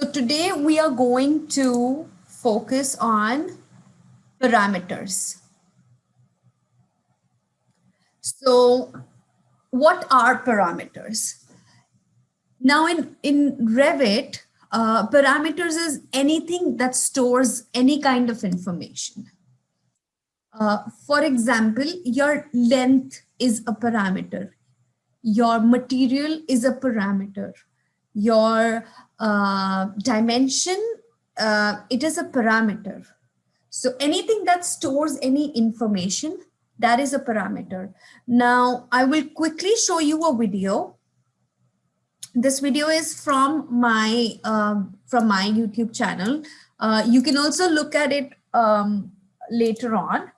So today we are going to focus on parameters. So what are parameters? Now in Revit, parameters is anything that stores any kind of information. For example, your length is a parameter. Your material is a parameter. Your dimension, it is a parameter. So anything that stores any information, that is a parameter. Now, I will quickly show you a video. This video is from my YouTube channel. You can also look at it later on.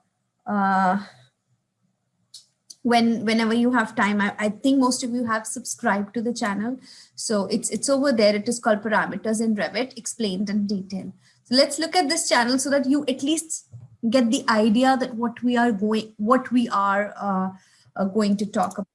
Whenever you have time. I think most of you have subscribed to the channel. So it's over there. It is called Parameters in Revit, explained in detail. So let's look at this channel so that you at least get the idea that what we are going to talk about.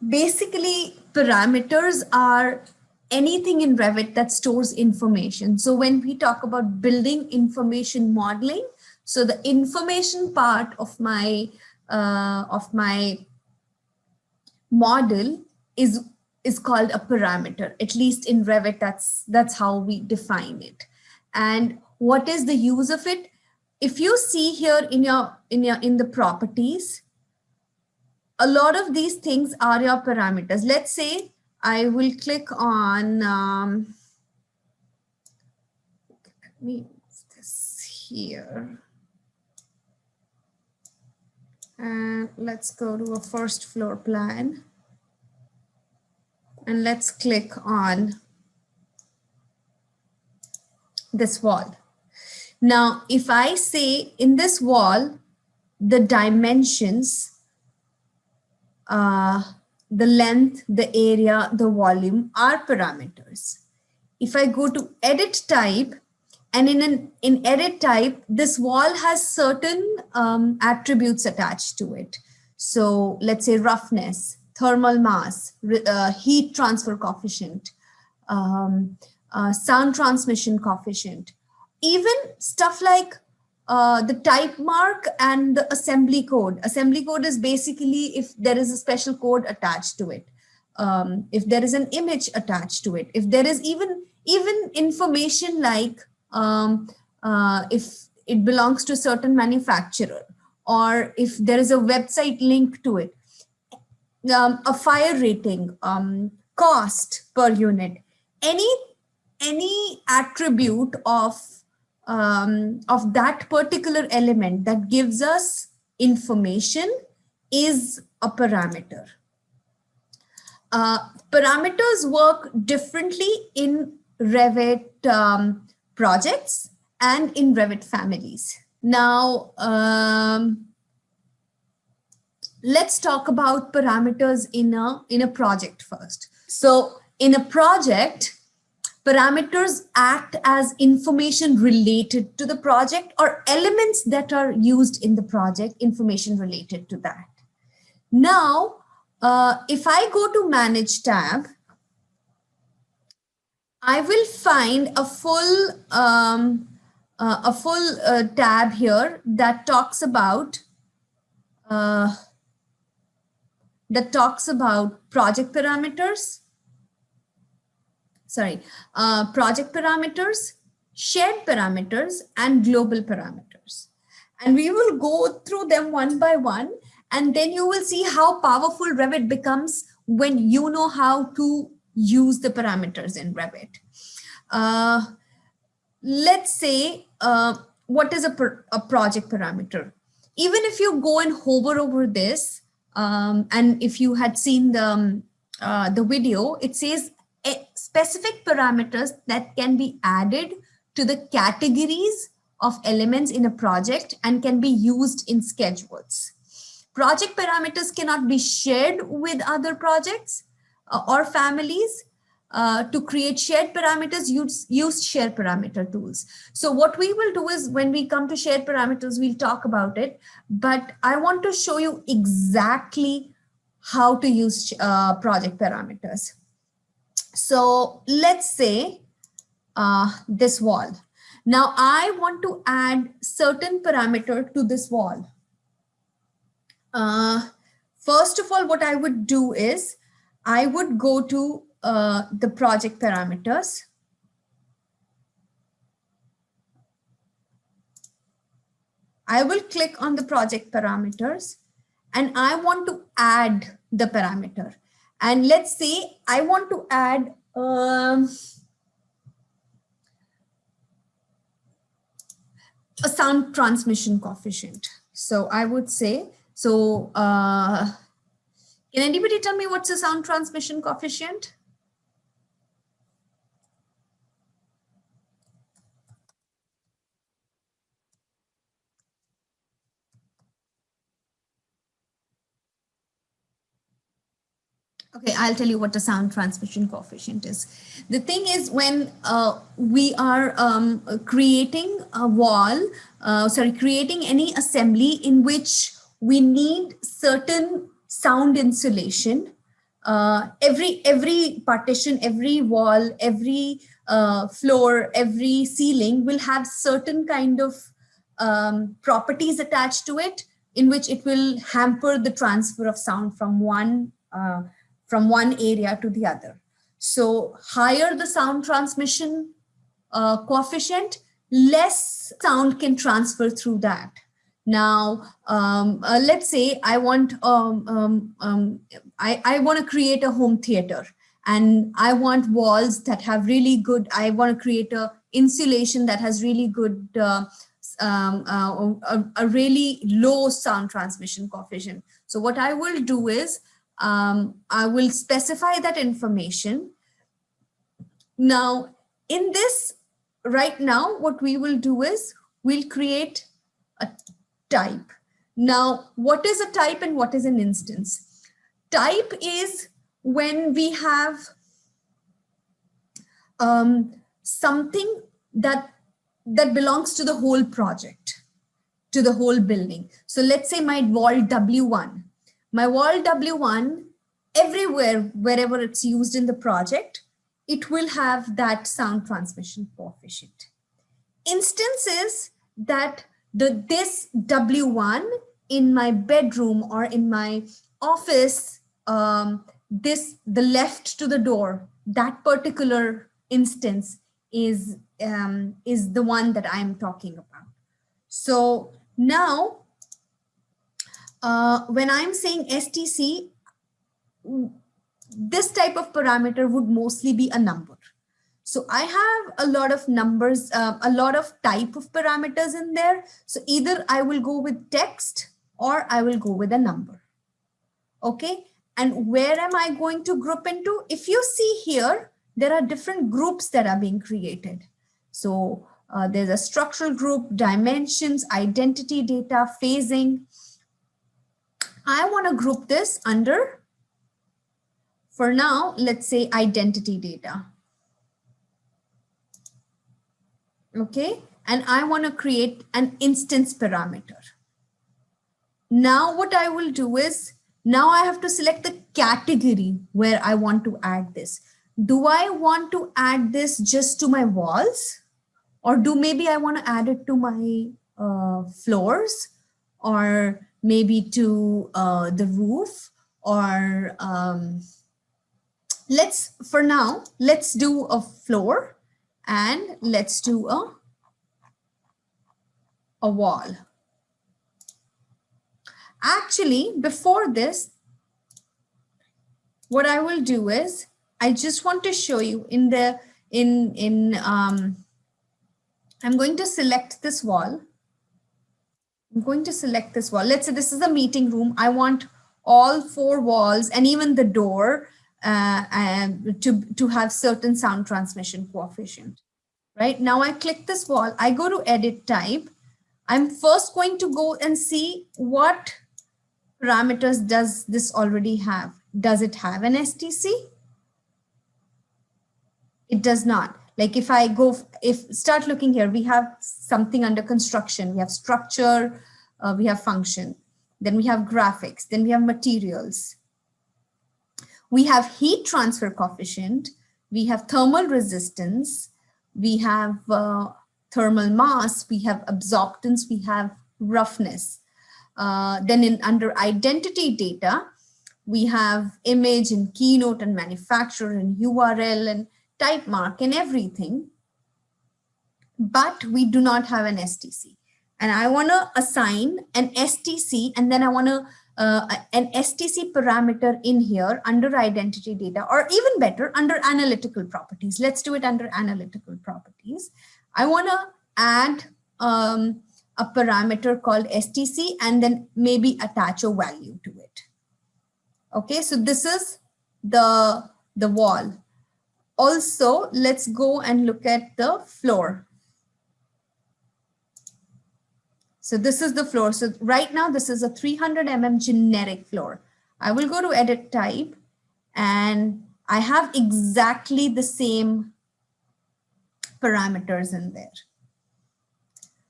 Basically, parameters are anything in Revit that stores information. So when we talk about building information modeling, so the information part of my model is called a parameter. At least in Revit, that's how we define it. And what is the use of it? If you see here in the properties, a lot of these things are your parameters. Let's say I will click on, let me move this here. And let's go to a first floor plan. And let's click on this wall. Now, if I say in this wall, the dimensions, the length, the area, the volume are parameters. If I go to edit type, and in edit type, this wall has certain attributes attached to it. So let's say roughness, thermal mass, heat transfer coefficient, sound transmission coefficient, even stuff like the type mark and the assembly code. Assembly code is basically if there is a special code attached to it, if there is an image attached to it, if there is even information like if it belongs to a certain manufacturer, or if there is a website link to it, a fire rating, cost per unit, any attribute of that particular element that gives us information is a parameter. Parameters work differently in Revit projects and in Revit families. Now, let's talk about parameters in a project first. So in a project, parameters act as information related to the project, or elements that are used in the project, information related to that. Now, if I go to Manage tab, I will find a full tab here that talks about project parameters. Project parameters, shared parameters, and global parameters. And we will go through them one by one, and then you will see how powerful Revit becomes when you know how to use the parameters in Revit. Let's say, what is a project parameter? Even if you go and hover over this, and if you had seen the video, it says specific parameters that can be added to the categories of elements in a project and can be used in schedules. Project parameters cannot be shared with other projects or families. To create shared parameters, use share parameter tools. So what we will do is, when we come to shared parameters, we'll talk about it, but I want to show you exactly how to use project parameters. So let's say this wall. Now I want to add certain parameter to this wall. First of all, what I would do is I would go to the project parameters. I will click on the project parameters and I want to add the parameter. And let's say I want to add a sound transmission coefficient. So I would say, can anybody tell me what's a sound transmission coefficient? Okay, I'll tell you what a sound transmission coefficient is. The thing is, when we are creating a wall, creating any assembly in which we need certain sound insulation, every partition, every wall, every floor, every ceiling will have certain kind of properties attached to it, in which it will hamper the transfer of sound from one area to the other. So higher the sound transmission coefficient, less sound can transfer through that. Now, let's say I want I want to create a home theater, and I want walls that have really good, I want to create a insulation that has really good, a really low sound transmission coefficient. So what I will do is, I will specify that information. Now, in this, right now, what we will do is we'll create a type. Now, what is a type and what is an instance? Type is when we have something that belongs to the whole project, to the whole building. So let's say my wall W1. My wall W1, everywhere, wherever it's used in the project, it will have that sound transmission coefficient. Instance is that this W1 in my bedroom or in my office, the left to the door, that particular instance is the one that I'm talking about. So now, when I'm saying STC, this type of parameter would mostly be a number. So I have a lot of numbers, a lot of type of parameters in there. So either I will go with text or I will go with a number. Okay. And where am I going to group into? If you see here, there are different groups that are being created. So there's a structural group, dimensions, identity data, phasing. I want to group this under, for now, let's say identity data. Okay, and I want to create an instance parameter. Now what I will do is, now I have to select the category where I want to add this. Do I want to add this just to my walls? Or maybe I want to add it to my floors, or maybe to the roof, or for now, let's do a floor and let's do a wall. Actually, before this, what I will do is, I just want to show you I'm going to select this wall. I'm going to select this wall. Let's say this is a meeting room. I want all 4 walls and even the door to have certain sound transmission coefficient. Right now I click this wall, I go to edit type. I'm first going to go and see what parameters does this already have. Does it have an STC? It does not. Like if I go, start looking here, we have something under construction. We have structure, we have function, then we have graphics, then we have materials. We have heat transfer coefficient, we have thermal resistance, we have thermal mass, we have absorptance, we have roughness. Then under identity data, we have image and keynote and manufacturer and URL and type mark and everything, but we do not have an STC. And I want to assign an STC, and then I want to an STC parameter in here under identity data, or even better, under analytical properties. Let's do it under analytical properties. I want to add a parameter called STC and then maybe attach a value to it. Okay, so this is the wall. Also, let's go and look at the floor. So this is the floor. So right now, this is a 300 mm generic floor. I will go to edit type and I have exactly the same parameters in there.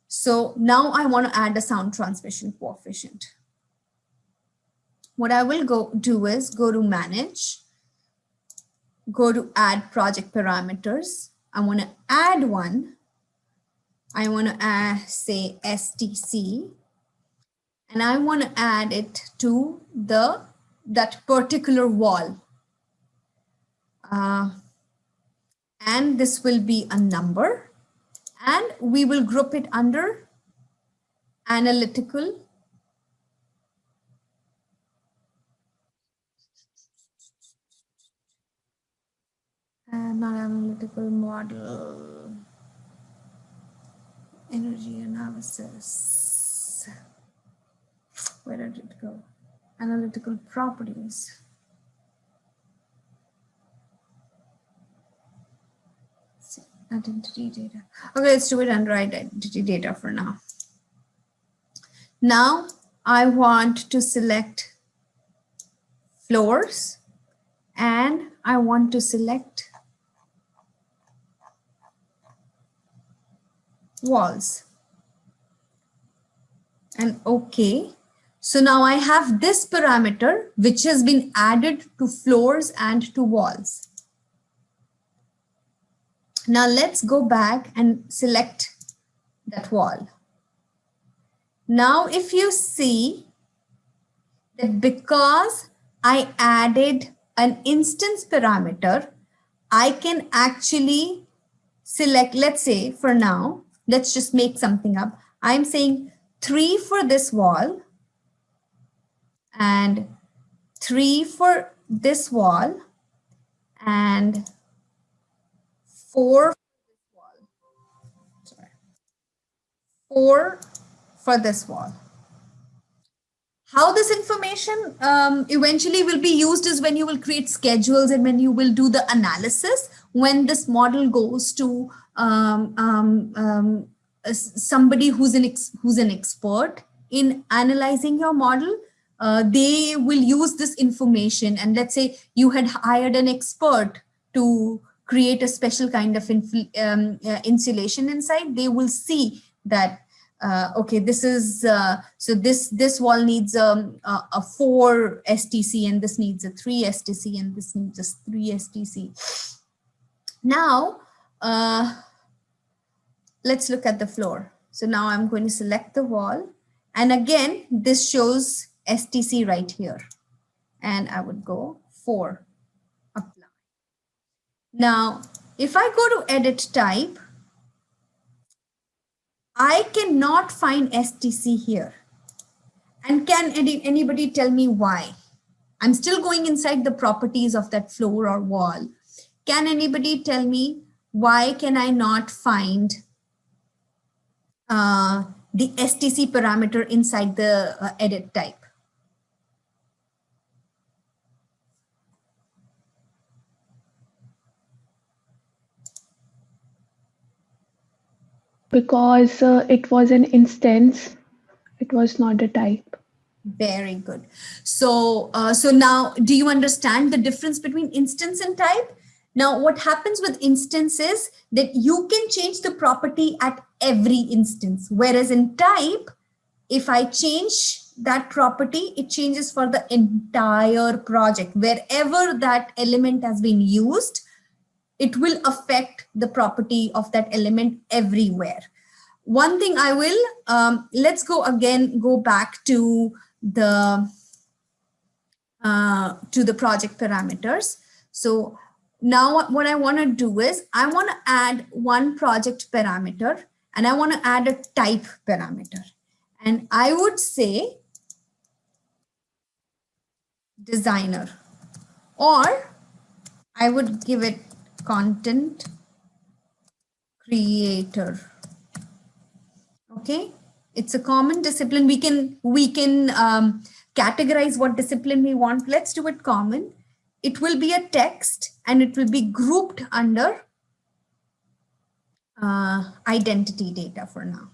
So now I want to add a sound transmission coefficient. What I will do is go to manage, go to add project parameters. I want to add one. I want to say STC, and I want to add it to that particular wall. And this will be a number, and we will group it under analytical not analytical model, energy analysis. Where did it go? Analytical properties. Identity data. Okay, let's do it under identity data for now. Now I want to select floors and I want to select walls. And okay. So now I have this parameter which has been added to floors and to walls. Now let's go back and select that wall. Now, if you see that because I added an instance parameter, I can actually select, let's say for now, let's just make something up. I'm saying 3 for this wall and 3 for this wall and 4 sorry, 4 for this wall. How this information eventually will be used is when you will create schedules and when you will do the analysis, when this model goes to somebody who's an expert in analyzing your model. They will use this information, and let's say you had hired an expert to create a special kind of insulation inside. They will see that okay, this is so this wall needs a 4 STC, and this needs a 3 STC, and this needs a 3 STC. Now let's look at the floor. So now I'm going to select the wall, and again this shows STC right here, and I would go 4, apply. Now if I go to edit type, I cannot find STC here. And can anybody tell me why? I'm still going inside the properties of that floor or wall. Can anybody tell me why can I not find the STC parameter inside the edit type? Because it was an instance, it was not a type. Very good. So, so now do you understand the difference between instance and type? Now, what happens with instance is that you can change the property at every instance, whereas in type, if I change that property, it changes for the entire project. Wherever that element has been used, it will affect the property of that element everywhere. One thing I will, let's go back to the project parameters. So now what I want to do is I want to add one project parameter, and I want to add a type parameter. And I would say designer, or I would give it content creator. Okay, it's a common discipline. We can categorize what discipline we want. Let's do it common. It will be a text, and it will be grouped under identity data for now.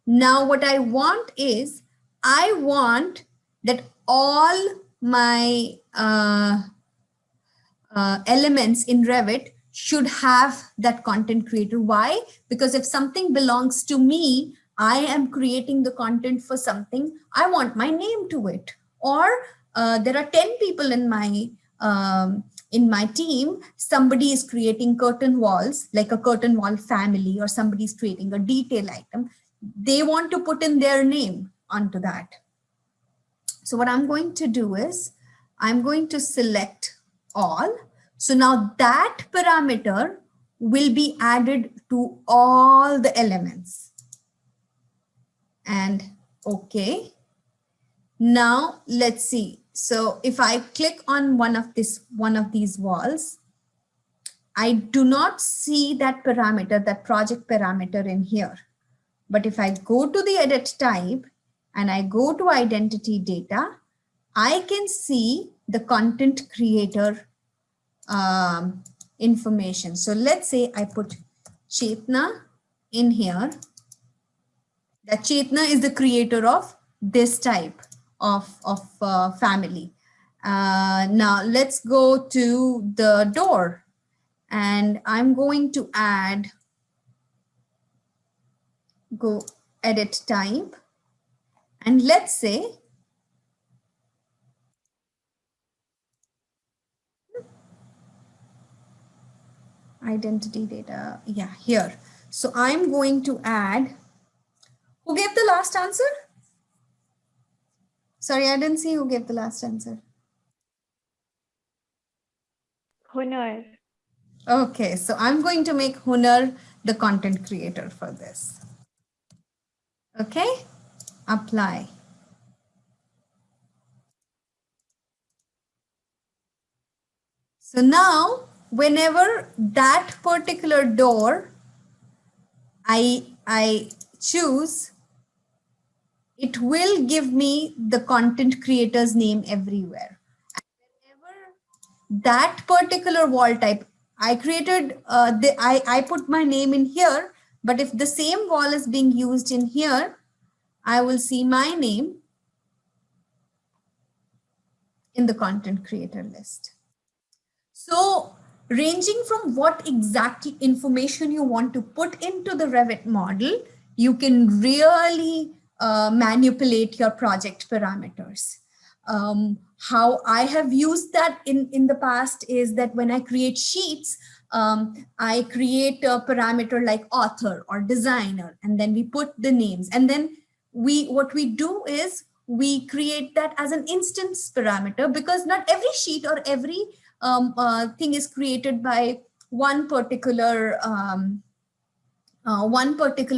Now what I want is, I want that all my elements in Revit should have that content creator. Why? Because if something belongs to me, I am creating the content for something, I want my name to it. Or there are 10 people in my team, somebody is creating curtain walls, like a curtain wall family, or somebody is creating a detail item. They want to put in their name onto that. So what I'm going to do is, I'm going to select all. So now that parameter will be added to all the elements. And okay. Now let's see. So if I click on one of these walls, I do not see that parameter, that project parameter in here. But if I go to the edit type and I go to identity data, I can see the content creator information. So let's say I put Chetna in here. That Chetna is the creator of this type of family. Now let's go to the door, and I'm going to go edit type, and let's say identity data, yeah, here. So I'm going to add Who gave the last answer? Sorry, I didn't see who gave the last answer. Hunar. Okay, so I'm going to make Hunar the content creator for this. Okay, apply. So now, whenever that particular door I choose, it will give me the content creator's name everywhere. And whenever that particular wall type, I created, I put my name in here, but if the same wall is being used in here, I will see my name in the content creator list. So ranging from what exactly information you want to put into the Revit model, you can really manipulate your project parameters. How I have used that in the past is that when I create sheets, I create a parameter like author or designer, and then we put the names. And then what we do is we create that as an instance parameter, because not every sheet or every thing is created by one particular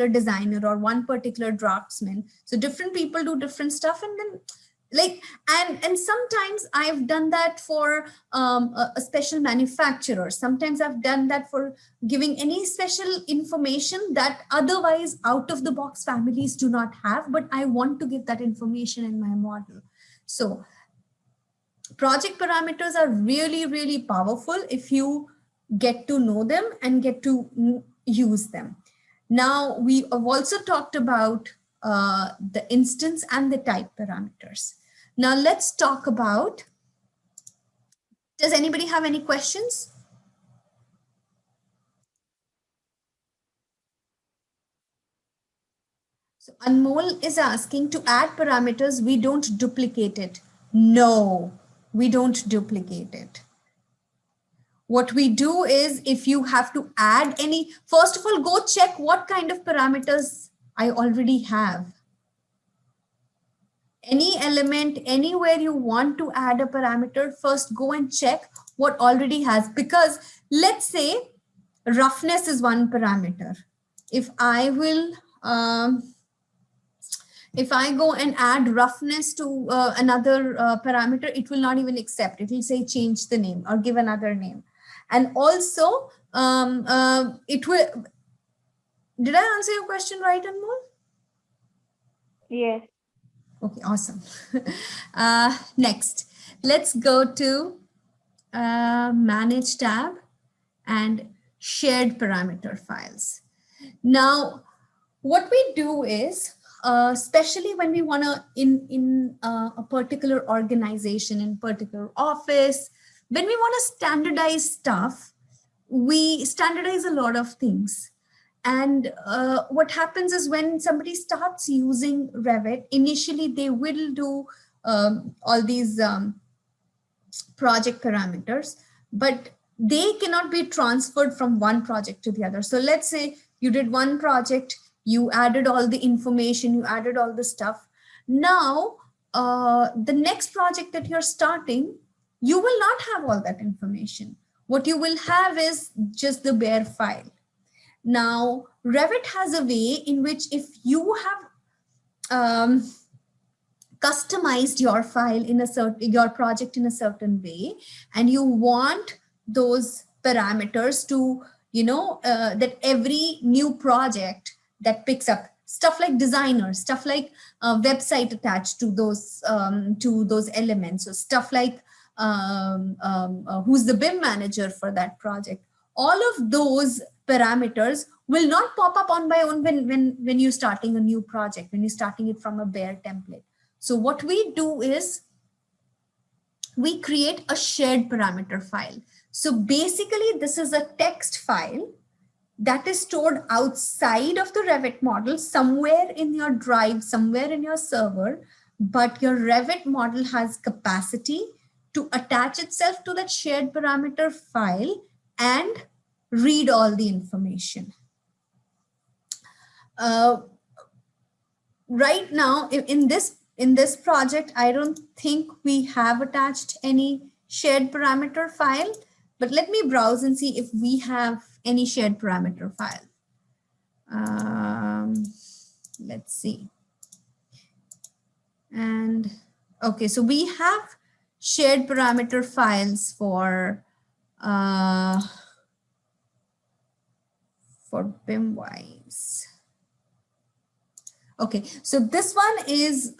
designer or one particular draftsman. So different people do different stuff, and then like and sometimes I've done that for a special manufacturer. Sometimes I've done that for giving any special information that otherwise out of the box families do not have, but I want to give that information in my model. So project parameters are really, really powerful if you get to know them and get to use them. Now, we have also talked about the instance and the type parameters. Now, let's talk about, does anybody have any questions? So Anmol is asking, to add parameters, we don't duplicate it. No, we don't duplicate it. What we do is, if you have to add any, first of all, go check what kind of parameters I already have. Any element, anywhere you want to add a parameter, first go and check what already has. Because let's say roughness is one parameter. If I will, if I go and add roughness to another parameter, it will not even accept. It will say change the name or give another name. And also, it will, did I answer your question right, Anmol? Yes. Okay, awesome. Next, let's go to Manage tab and Shared Parameter Files. Now, what we do is, especially when we want to, in a particular organization, in particular office, when we want to standardize stuff, we standardize a lot of things. And what happens is, when somebody starts using Revit, initially they will do all these project parameters, but they cannot be transferred from one project to the other. So let's say you did one project, you added all the information, you added all the stuff. Now, the next project that you're starting, you will not have all that information. What you will have is just the bare file. Now, Revit has a way in which, if you have customized your file in a certain, your project in a certain way, and you want those parameters to, you know, that every new project that picks up stuff like designers, stuff like website attached to those elements, so stuff like who's the BIM manager for that project, all of those parameters will not pop up on by own when you're starting a new project, when you're starting it from a bare template. So what we do is, we create a shared parameter file. So basically, this is a text file that is stored outside of the Revit model, somewhere in your drive, somewhere in your server, but your Revit model has capacity to attach itself to that shared parameter file and read all the information. right now in this project, I don't think we have attached any shared parameter file, but let me browse and see if we have any shared parameter file. Let's see. And okay, so we have shared parameter files for BIMWise. Okay, so this one is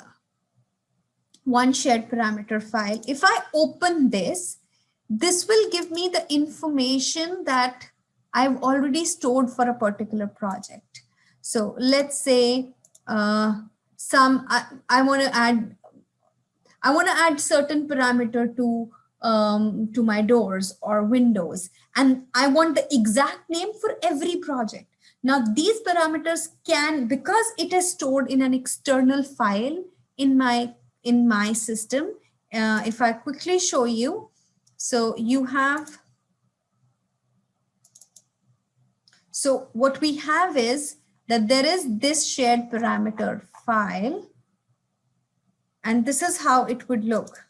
one shared parameter file. If I open this, this will give me the information that I've already stored for a particular project. So let's say I want to add certain parameter to my doors or windows, and I want the exact name for every project. Now these parameters can, because it is stored in an external file in my system. If I quickly show you, so you have, so what we have is that there is this shared parameter file, and this is how it would look.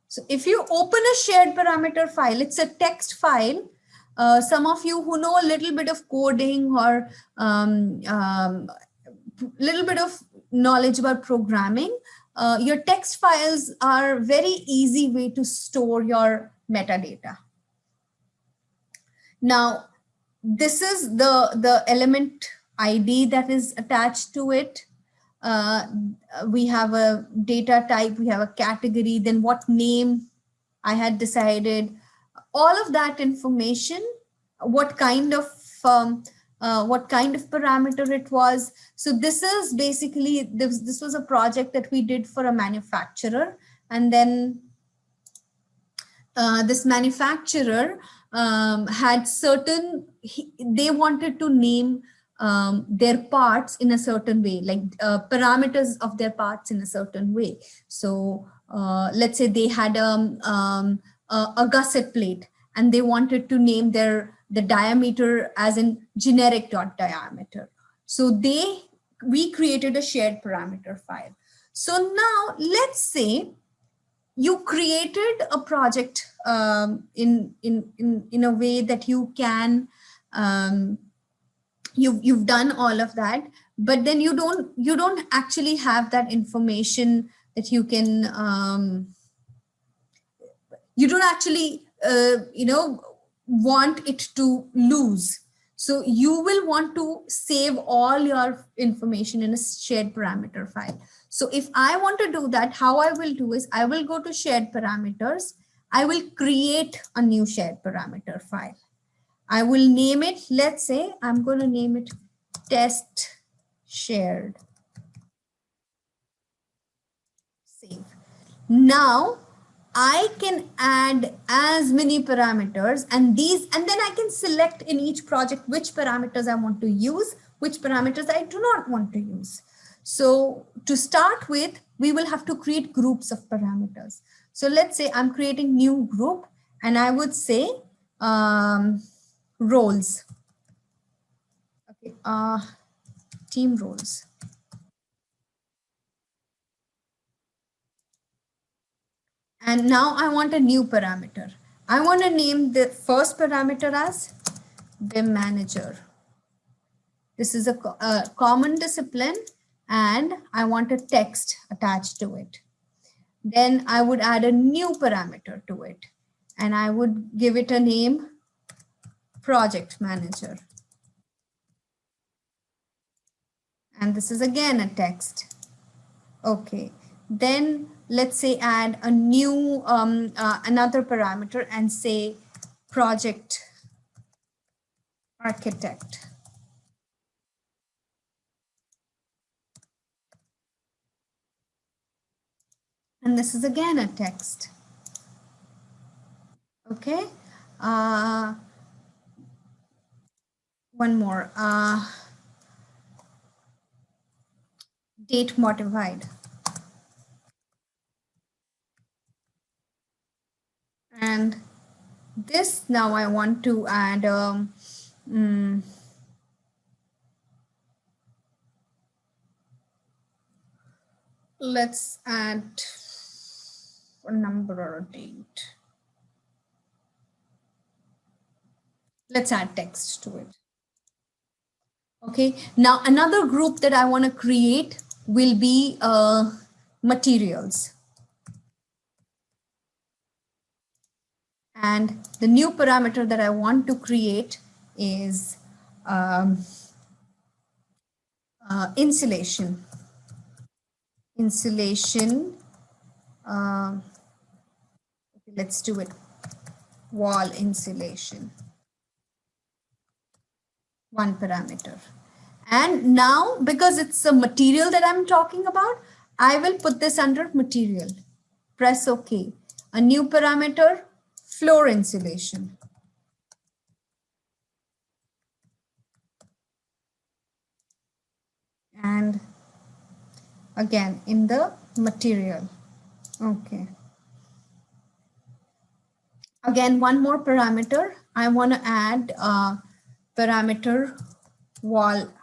So if you open a shared parameter file, it's a text file. Some of you who know a little bit of coding or little bit of knowledge about programming, your text files are very easy way to store your metadata. Now, this is the element ID that is attached to it. We have a data type, we have a category, then what name I had decided, all of that information, what kind of parameter it was. So this is basically, this was a project that we did for a manufacturer, and then this manufacturer had certain, they wanted to name their parts in a certain way, like parameters of their parts in a certain way. So let's say they had a gusset plate, and they wanted to name the diameter as in generic dot diameter. So we created a shared parameter file. So now let's say you created a project in a way that you can you've done all of that, but then you don't actually have that information that you can you don't actually want it to lose. So you will want to save all your information in a shared parameter file. So if I want to do that, how I will do is I will go to shared parameters. I will create a new shared parameter file. I will name it, let's say I'm going to name it test shared. Save. Now I can add as many parameters, and then I can select in each project which parameters I want to use, which parameters I do not want to use. So to start with, we will have to create groups of parameters. So let's say I'm creating new group, and I would say roles. Okay, team roles. And now I want a new parameter. I want to name the first parameter as BIM manager. This is a common discipline, and I want a text attached to it. Then I would add a new parameter to it, and I would give it a name, project manager. And this is again a text. Okay, then let's say add a new another parameter and say project architect. And this is again a text. Okay, one more, date modified. And this, now I want to add let's add a number or a date. Let's add text to it. Okay, now another group that I want to create will be materials. And the new parameter that I want to create is insulation. Insulation. Okay, let's do it. Wall insulation. One parameter. And now, because it's a material that I'm talking about, I will put this under material. Press OK. A new parameter, floor insulation. And again, in the material. Okay. Again, one more parameter. I want to add parameter wallpaper.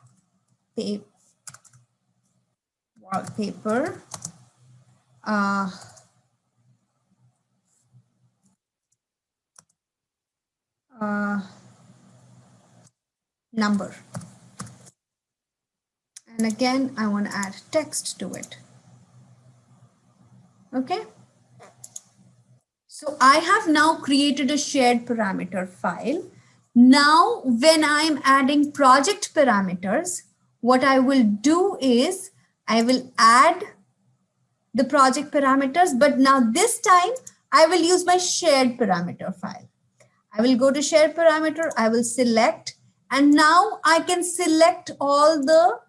Number. And again, I want to add text to it. Okay. So I have now created a shared parameter file. Now, when I'm adding project parameters, what I will do is I will add the project parameters, but now this time I will use my shared parameter file. I will go to shared parameter, I will select, and now I can select all the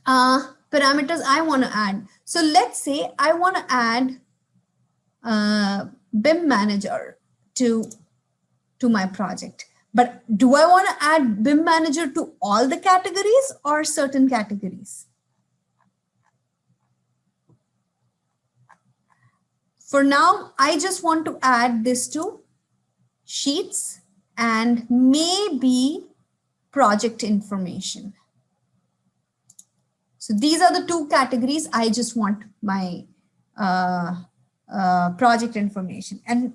parameters I want to add. So let's say I want to add BIM manager to my project. But do I want to add BIM manager to all the categories or certain categories? For now, I just want to add this to sheets and maybe project information. So these are the two categories. I just want my project information and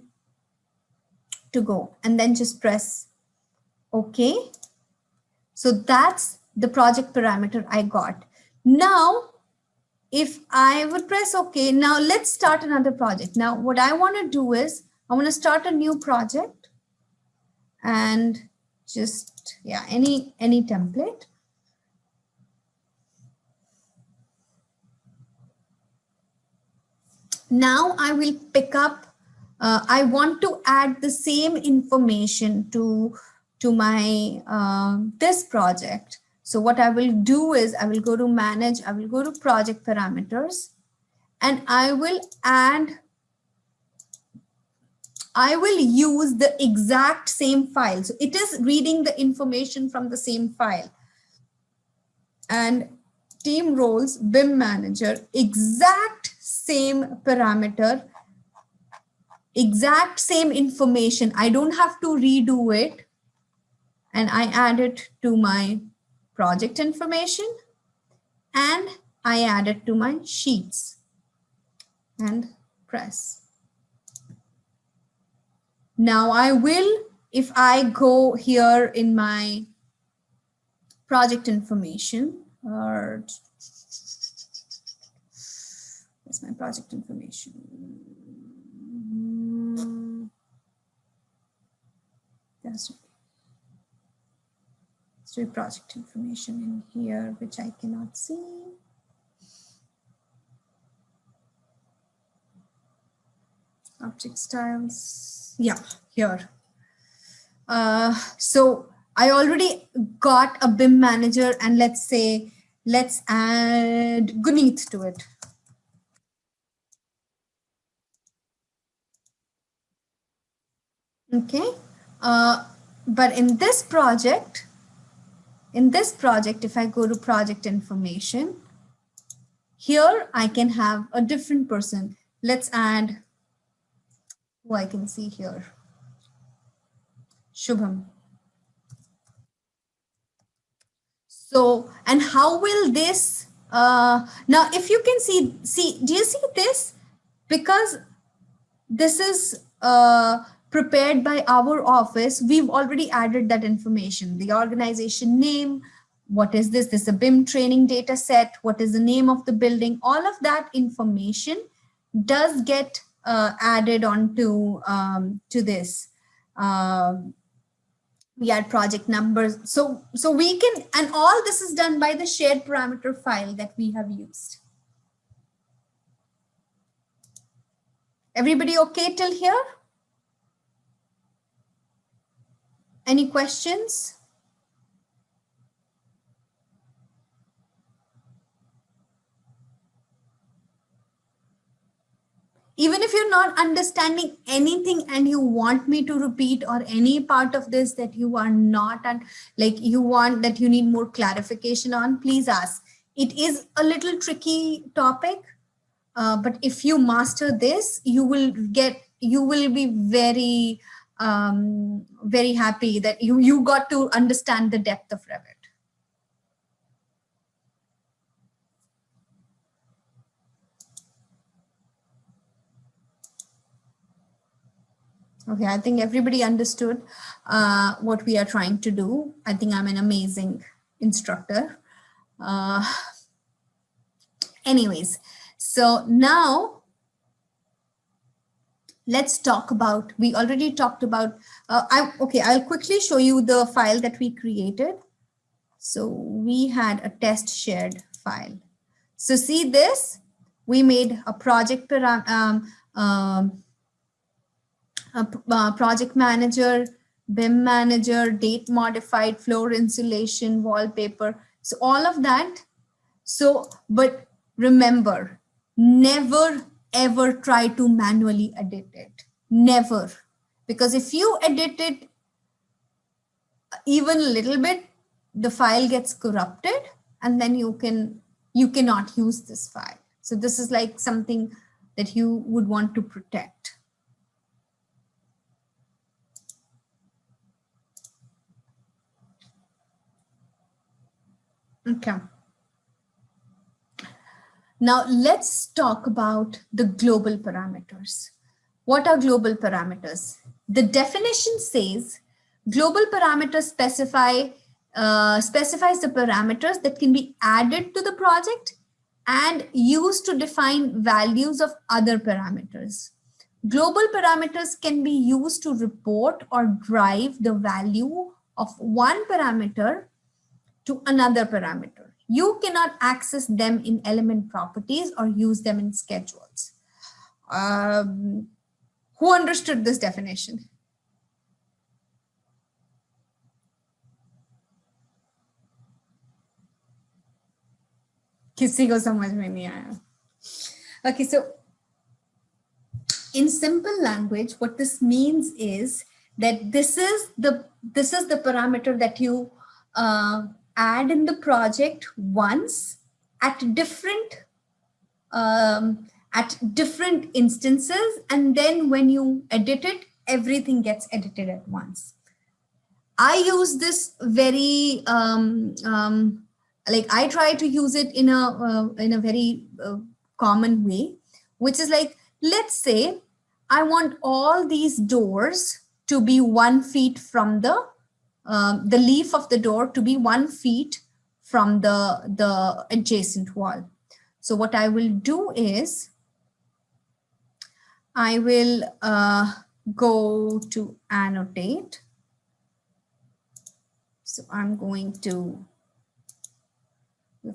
to go, and then just press OK. So that's the project parameter I got. Now, if I would press OK, now let's start another project. Now, what I want to do is I want to start a new project and just, yeah, any template. Now I will pick up, I want to add the same information to my this project. So what I will do is I will go to manage, I will go to project parameters, and I will use the exact same file. So it is reading the information from the same file. And team roles, BIM manager, exact same parameter, exact same information. I don't have to redo it. And I add it to my project information and I add it to my sheets and press. Now I will, if I go here in my project information, or where's my project information? Let's do project information in here, which I cannot see. Object styles, yeah, here. So I already got a BIM manager, and let's say, let's add Guneet to it. Okay, but in this project, if I go to project information, here I can have a different person. Let's add who I can see here. Shubham. So, and how will this Now, if you can see, do you see this? Because this is prepared by our office, we've already added that information, the organization name, what is this? This is a BIM training data set, what is the name of the building, all of that information does get added on to this. We add project numbers. So we can, and all this is done by the shared parameter file that we have used. Everybody okay till here? Any questions? Even if you're not understanding anything and you want me to repeat, or any part of this that you are not, and like you want that you need more clarification on, please ask. It is a little tricky topic, but if you master this, you will be very, very happy that you got to understand the depth of Revit. Okay, I think everybody understood what we are trying to do. I think I'm an amazing instructor. Anyways, so now let's talk about, we already talked about, I'll quickly show you the file that we created. So we had a test shared file. So see this, we made a project project manager, BIM manager, date modified, floor insulation, wallpaper. So all of that. So, but remember, never ever try to manually edit it. Never. Because if you edit it even a little bit, the file gets corrupted and then you cannot use this file. So this is like something that you would want to protect. Okay. Now let's talk about the global parameters. What are global parameters? The definition says global parameters specifies the parameters that can be added to the project and used to define values of other parameters. Global parameters can be used to report or drive the value of one parameter to another parameter. You cannot access them in element properties or use them in schedules. Who understood this definition? किसी को समझ में नहीं आया. Okay, so in simple language, what this means is that this is the parameter that you add in the project once at different instances, and then when you edit it, everything gets edited at once. I use this very like I try to use it in a very common way, which is like, let's say I want all these doors to be 1 feet from the leaf of the door to be 1 feet from the adjacent wall. So what I will do is I will go to annotate. So I'm going to,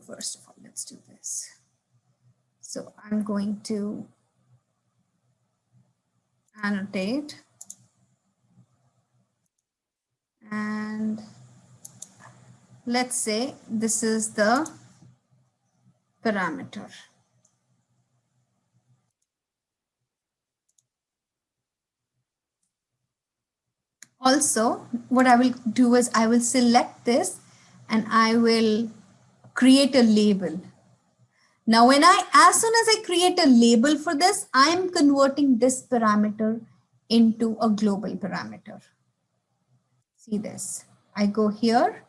first of all, let's do this. So I'm going to annotate, and let's say this is the parameter. Also, what I will do is I will select this and I will create a label. Now, as soon as I create a label for this, I'm converting this parameter into a global parameter. See this, I go here,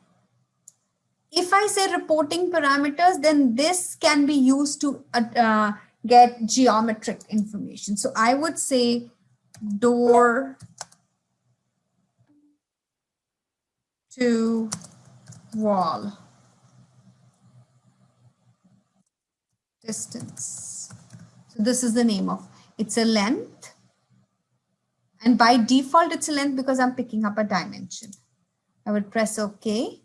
if I say reporting parameters, then this can be used to get geometric information. So I would say door to wall distance. So this is the name of, it's a length. And by default, it's a length because I'm picking up a dimension. I would press OK.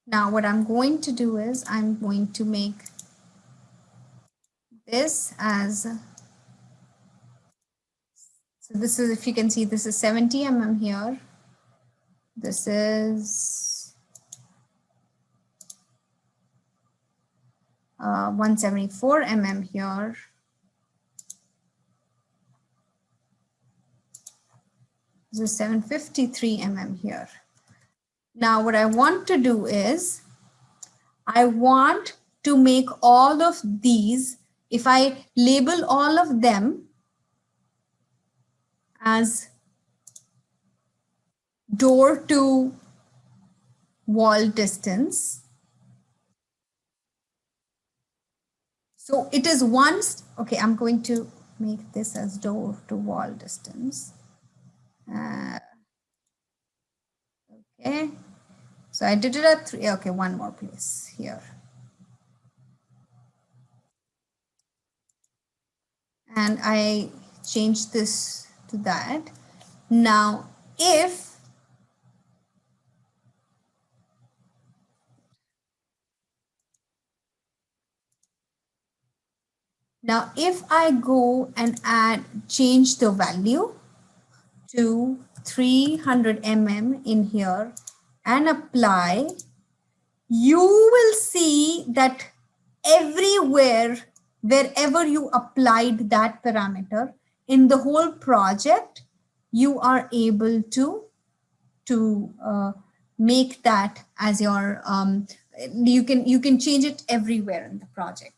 Now what I'm going to do is I'm going to make this as, so this is, if you can see, this is 70 mm here. This is 174 mm here. This is 753 mm here. Now what I want to do is I want to make all of these, if I label all of them as door to wall distance. So it is once, okay, I'm going to make this as door to wall distance. Okay, so I did it at 3, okay, one more place here. And I changed this to that. Now, if I go and change the value to 300 mm in here and apply, you will see that everywhere, wherever you applied that parameter in the whole project, you are able to make that as your, you can change it everywhere in the project.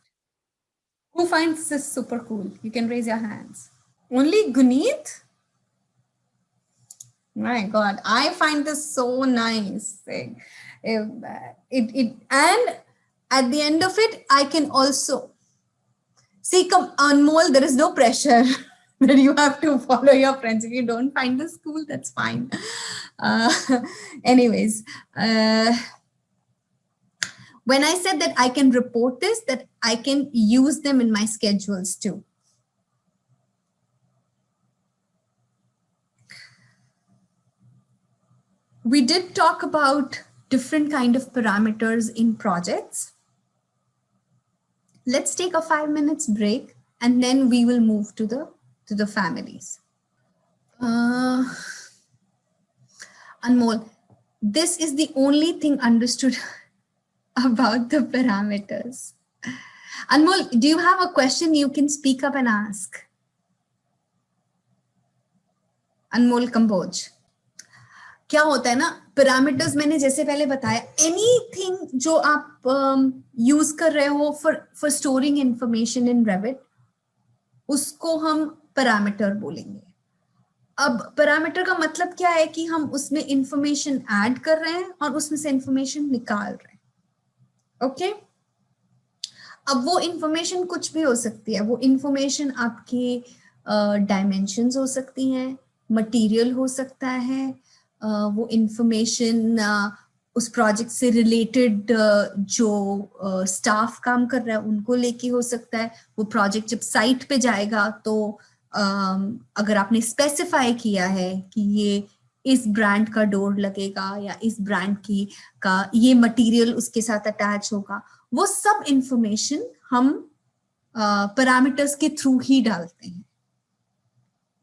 Who finds this super cool? You can raise your hands. Only Guneet? My God, I find this so nice. And at the end of it, I can also see, come Anmol, there is no pressure that you have to follow your friends. If you don't find this cool, that's fine. Anyways, when I said that I can report this, that I can use them in my schedules too. We did talk about different kind of parameters in projects. Let's take a 5 minutes break and then we will move to the families. Anmol, this is the only thing understood about the parameters. Anmol, do you have a question? You can speak up and ask. Anmol Kamboj. क्या होता है ना, parameters मैंने जैसे पहले बताया, anything जो आप यूज कर रहे हो for storing information in Revit, उसको हम पैरामीटर बोलेंगे. अब पैरामीटर का मतलब क्या है कि हम उसमें इंफॉर्मेशन ऐड कर रहे हैं और उसमें से इंफॉर्मेशन निकाल रहे हैं. ओके, अब वो इंफॉर्मेशन कुछ भी हो सकती है. वो इंफॉर्मेशन आपकी डायमेंशंस हो सकती हैं, मटेरियल हो सकता है, वो इंफॉर्मेशन उस प्रोजेक्ट से रिलेटेड जो स्टाफ काम कर रहा है उनको लेके हो सकता है. वो प्रोजेक्ट जब साइट पे जाएगा तो अगर आपने स्पेसिफाई किया है कि ये इस ब्रांड का डोर लगेगा या इस ब्रांड की का ये मटेरियल उसके साथ अटैच होगा, वो सब इंफॉर्मेशन हम पैरामीटर्स के थ्रू ही डालते हैं.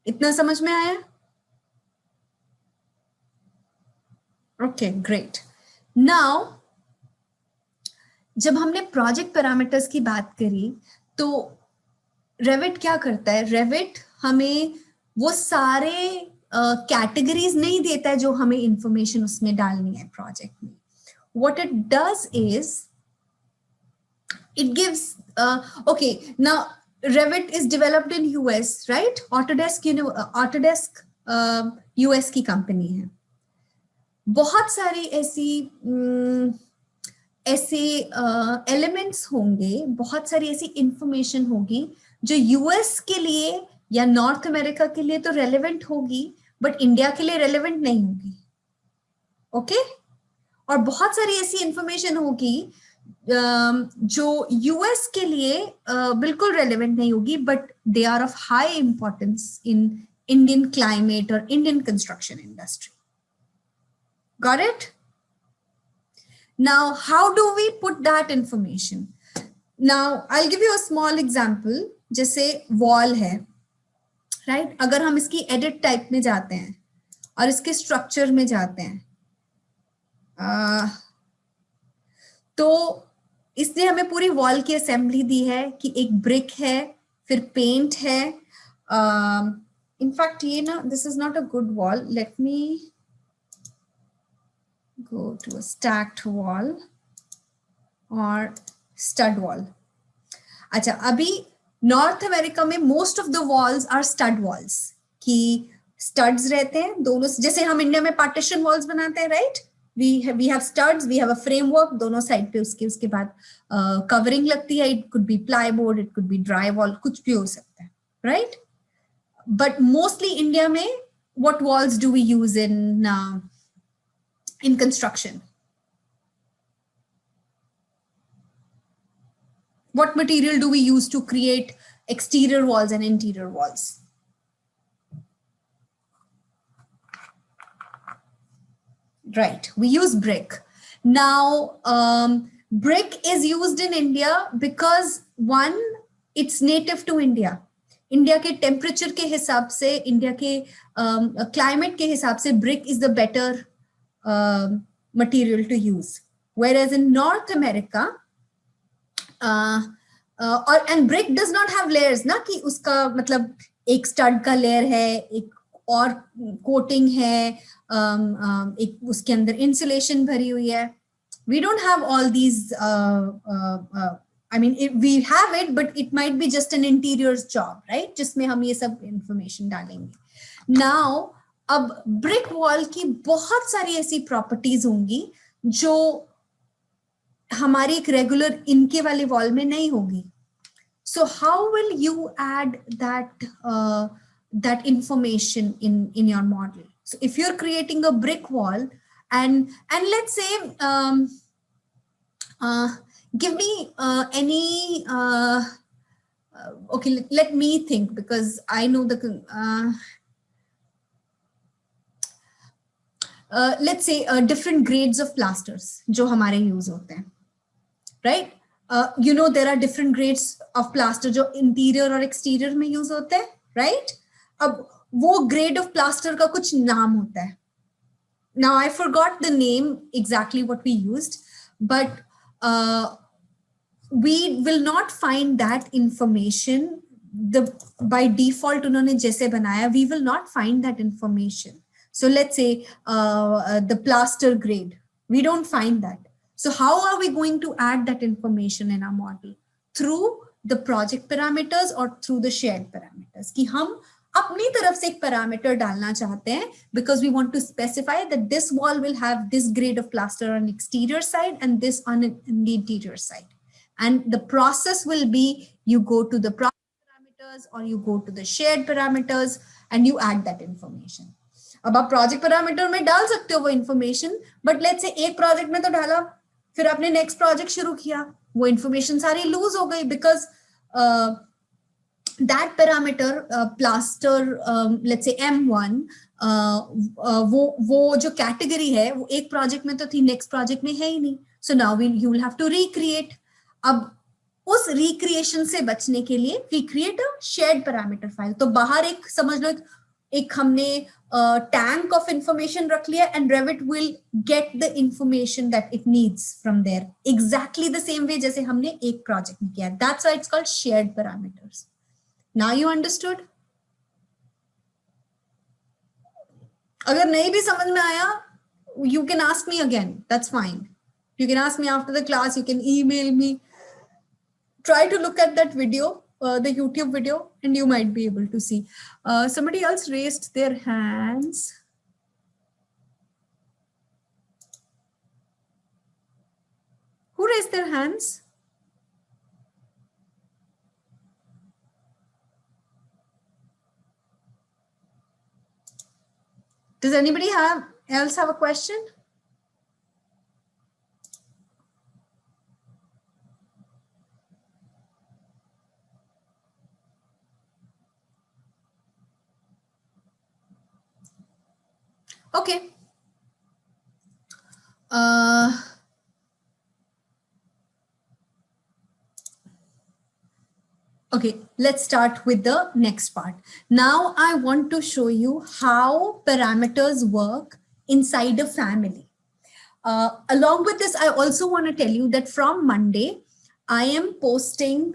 इतना समझ में आया? Okay, great. नाउ जब हमने प्रोजेक्ट पैरामीटर्स की बात करी तो रेविट क्या करता है? रेविट हमें वो सारे कैटेगरीज नहीं देता है जो हमें इंफॉर्मेशन उसमें डालनी है प्रोजेक्ट में. What it does is it gives, okay, now Revit is developed in US, right? Autodesk US की कंपनी है. बहुत सारी ऐसे एलिमेंट्स होंगे, बहुत सारी ऐसी इंफॉर्मेशन होगी जो यूएस के लिए या नॉर्थ अमेरिका के लिए तो रेलेवेंट होगी, बट इंडिया के लिए रेलेवेंट नहीं होगी. ओके? और बहुत सारी ऐसी इंफॉर्मेशन होगी जो यूएस के लिए बिल्कुल रेलेवेंट नहीं होगी, but they are of high importance in Indian climate और Indian construction industry. Got it? Now, how do we put that information? Now, I'll give you a small example. जैसे wall है, right? अगर हम इसकी edit type में जाते हैं और इसके structure में जाते हैं, तो इसने हमें पूरी wall की assembly दी है कि एक brick है, फिर paint है. In fact, ये ना, this is not a good wall. Let me go to a stacked wall or stud wall. अच्छा, अभी नॉर्थ अमेरिका में most of the walls are stud walls, कि स्टड्स रहते हैं दोनों, जैसे हम इंडिया में पार्टीशन वॉल्स बनाते हैं, right? We have studs, we have a framework, दोनों साइड पे उसके बाद कवरिंग लगती है. It could be plyboard, it could be drywall, कुछ भी हो सकता है, राइट? बट मोस्टली इंडिया में what walls do we use in construction? What material do we use to create exterior walls and interior walls? Right, we use brick. Now, brick is used in India because one, it's native to India. India के temperature के हिसाब से, India के climate के हिसाब से brick is the better material to use, whereas in North America and brick does not have layers ना, कि उसका मतलब एक स्टड का लेयर है, एक और कोटिंग है, एक उसके अंदर इंसुलेशन भरी हुई है. We don't have all these I mean, we have it, but it might be just an interiors job, right? जिसमें हम ये सब information डालेंगे. Now, अब ब्रिक वॉल की बहुत सारी ऐसी प्रॉपर्टीज होंगी जो हमारी एक रेगुलर इनके वाले वॉल में नहीं होगी. So how will you add that information in your model? So if you're creating a brick wall and let's say give me any okay, let me think, because I know the let's say different grades of plasters जो हमारे use होते हैं, right? You know there are different grades of plaster जो interior और exterior में use होते हैं, right? अब वो grade of plaster का कुछ नाम होता है. Now I forgot the name exactly what we used, but we will not find that information. By default उन्होंने जैसे बनाया, we will not find that information. So let's say the plaster grade, we don't find that. So how are we going to add that information in our model? Through the project parameters or through the shared parameters. कि हम अपनी तरफ से एक parameter डालना चाहते हैं, because we want to specify that this wall will have this grade of plaster on the exterior side and this on the interior side. And the process will be, you go to the project parameters or you go to the shared parameters and you add that information. अब आप project parameter में डाल सकते हो वो information, but let's say एक project में तो डाला, फिर आपने नेक्स्ट प्रोजेक्ट शुरू किया, वो इन्फॉर्मेशन सारी लूज हो गई, because that parameter plaster let's say M1 वो जो कैटेगरी है वो एक प्रोजेक्ट में तो थी, नेक्स्ट प्रोजेक्ट में है ही नहीं. So now you will have to recreate. अब उस रिक्रिएशन से बचने के लिए we create a shared parameter file. तो बाहर एक समझ लो एक हमने टैंक ऑफ इंफॉर्मेशन रख लिया, and Revit will get the information that it needs from there exactly the same way जैसे हमने एक प्रोजेक्ट में किया. That's why it's called shared parameters. Now you understood? अगर नहीं भी समझ में आया, you can ask me again. That's fine. You can ask me after the class. You can email me. Try to look at that video the YouTube video and you might be able to see. Somebody else raised their hands. Who raised their hands? Does anybody else have a question? Okay. Okay, let's start with the next part. Now I want to show you how parameters work inside a family. Along with this, I also want to tell you that from Monday, I am posting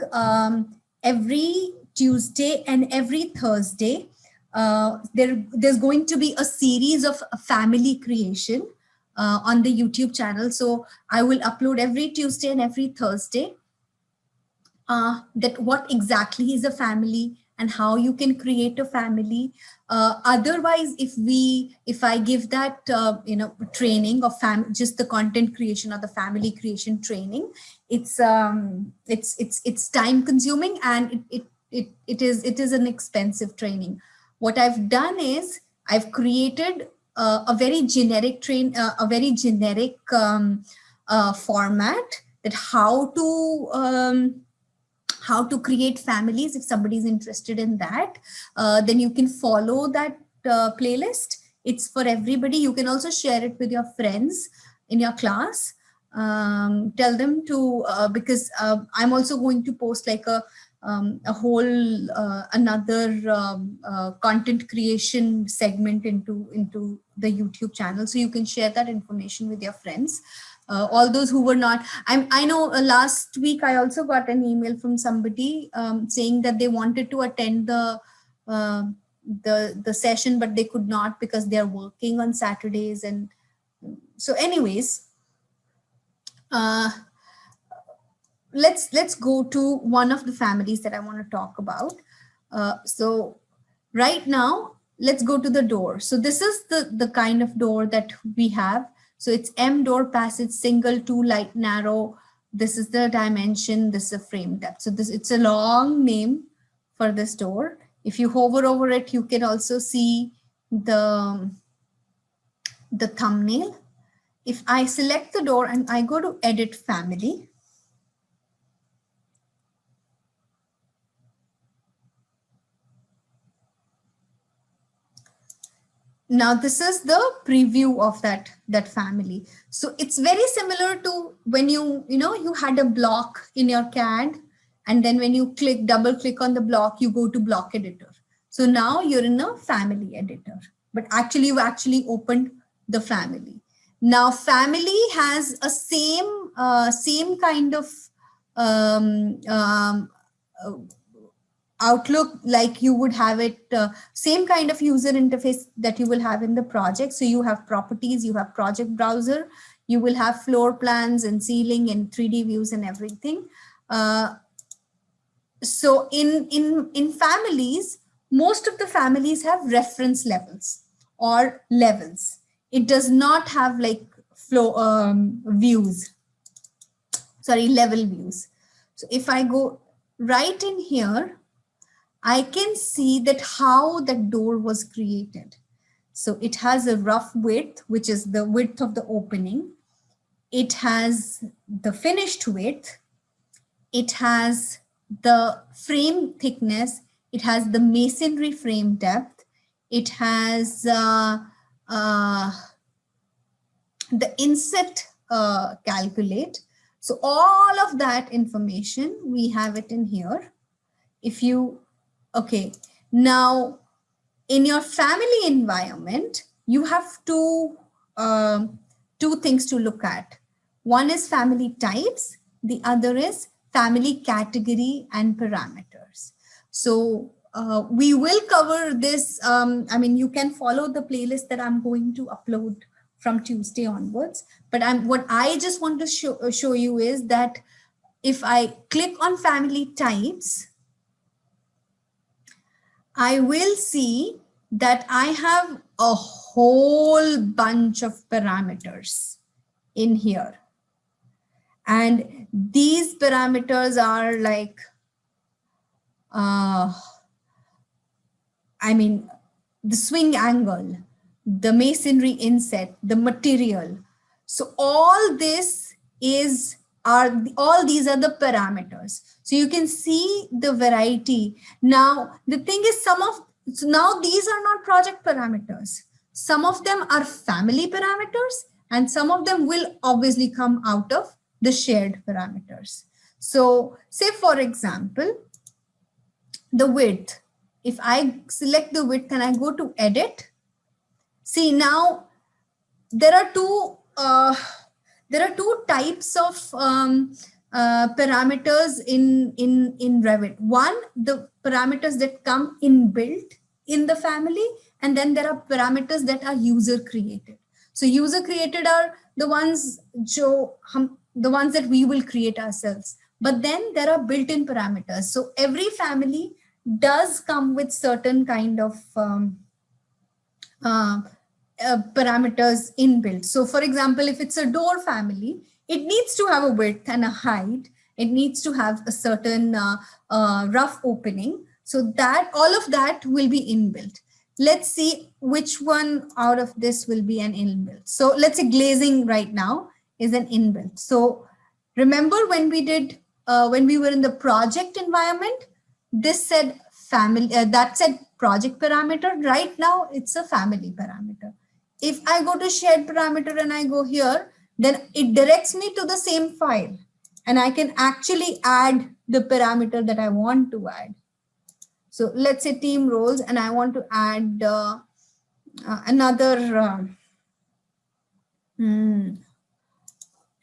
every Tuesday and every Thursday. There's going to be a series of family creation on the YouTube channel. So I will upload every Tuesday and every Thursday. That what exactly is a family and how you can create a family. Otherwise, if I give that training of just the content creation or the family creation training, it's time consuming and it is an expensive training. What I've done is I've created a very generic format that how to create families. If somebody is interested in that, then you can follow that playlist. It's for everybody. You can also share it with your friends in your class. Tell them to, because I'm also going to post like a whole another content creation segment into the YouTube channel. So you can share that information with your friends. All those who were not, I know last week I also got an email from somebody saying that they wanted to attend the session, but they could not because they're working on Saturdays. And so anyways, let's go to one of the families that I want to talk about. So right now, let's go to the door. So this is the kind of door that we have. So it's M door passage, single, 2 light, narrow. This is the dimension, this is a frame depth. So it's a long name for this door. If you hover over it, you can also see the thumbnail. If I select the door and I go to edit family, now this is the preview of that family. So it's very similar to when you had a block in your CAD, and then when you double click on the block, you go to block editor. So now you're in a family editor, but actually you actually opened the family. Now family has a same kind of outlook like you would have it, same kind of user interface that you will have in the project. So you have properties, you have project browser, you will have floor plans and ceiling and 3D views and everything. So in families, most of the families have reference levels or levels. It does not have like level views. So if I go right in here, I can see that how that door was created. So it has a rough width, which is the width of the opening. It has the finished width. It has the frame thickness. It has the masonry frame depth. It has the inset calculate. So all of that information, we have it in here. If you, okay, now in your family environment, you have two things to look at. One is family types, the other is family category and parameters. So we will cover this. I mean, you can follow the playlist that I'm going to upload from Tuesday onwards. But what I just want to show you is that if I click on family types, I will see that I have a whole bunch of parameters in here. And these parameters are like, the swing angle, the masonry inset, the material. So all this all these are the parameters. So you can see the variety. Now, the thing is so now these are not project parameters. Some of them are family parameters and some of them will obviously come out of the shared parameters. So say for example, the width. If I select the width and I go to edit, see now there are two types of parameters in Revit. One, the parameters that come inbuilt in the family, and then there are parameters that are user created. So user created are the ones that we will create ourselves. But then there are built-in parameters. So every family does come with certain kind of parameters inbuilt. So for example, if it's a door family, it needs to have a width and a height. It needs to have a certain rough opening. So that all of that will be inbuilt. Let's see which one out of this will be an inbuilt. So let's say glazing right now is an inbuilt. So remember when we did, when we were in the project environment, this said family, that said project parameter. Right now it's a family parameter. If I go to shared parameter and I go here, then it directs me to the same file and I can actually add the parameter that I want to add. So let's say team roles, and I want to add another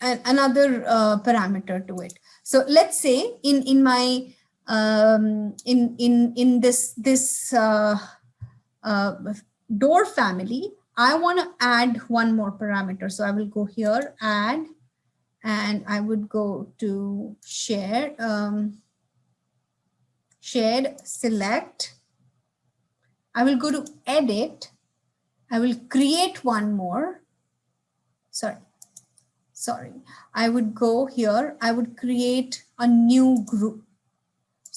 parameter to it. So let's say in my in this door family, I want to add one more parameter. So I will go here, add, and I would go to share, shared, select. I will go to edit. I will create one more. Sorry. I would go here. I would create a new group.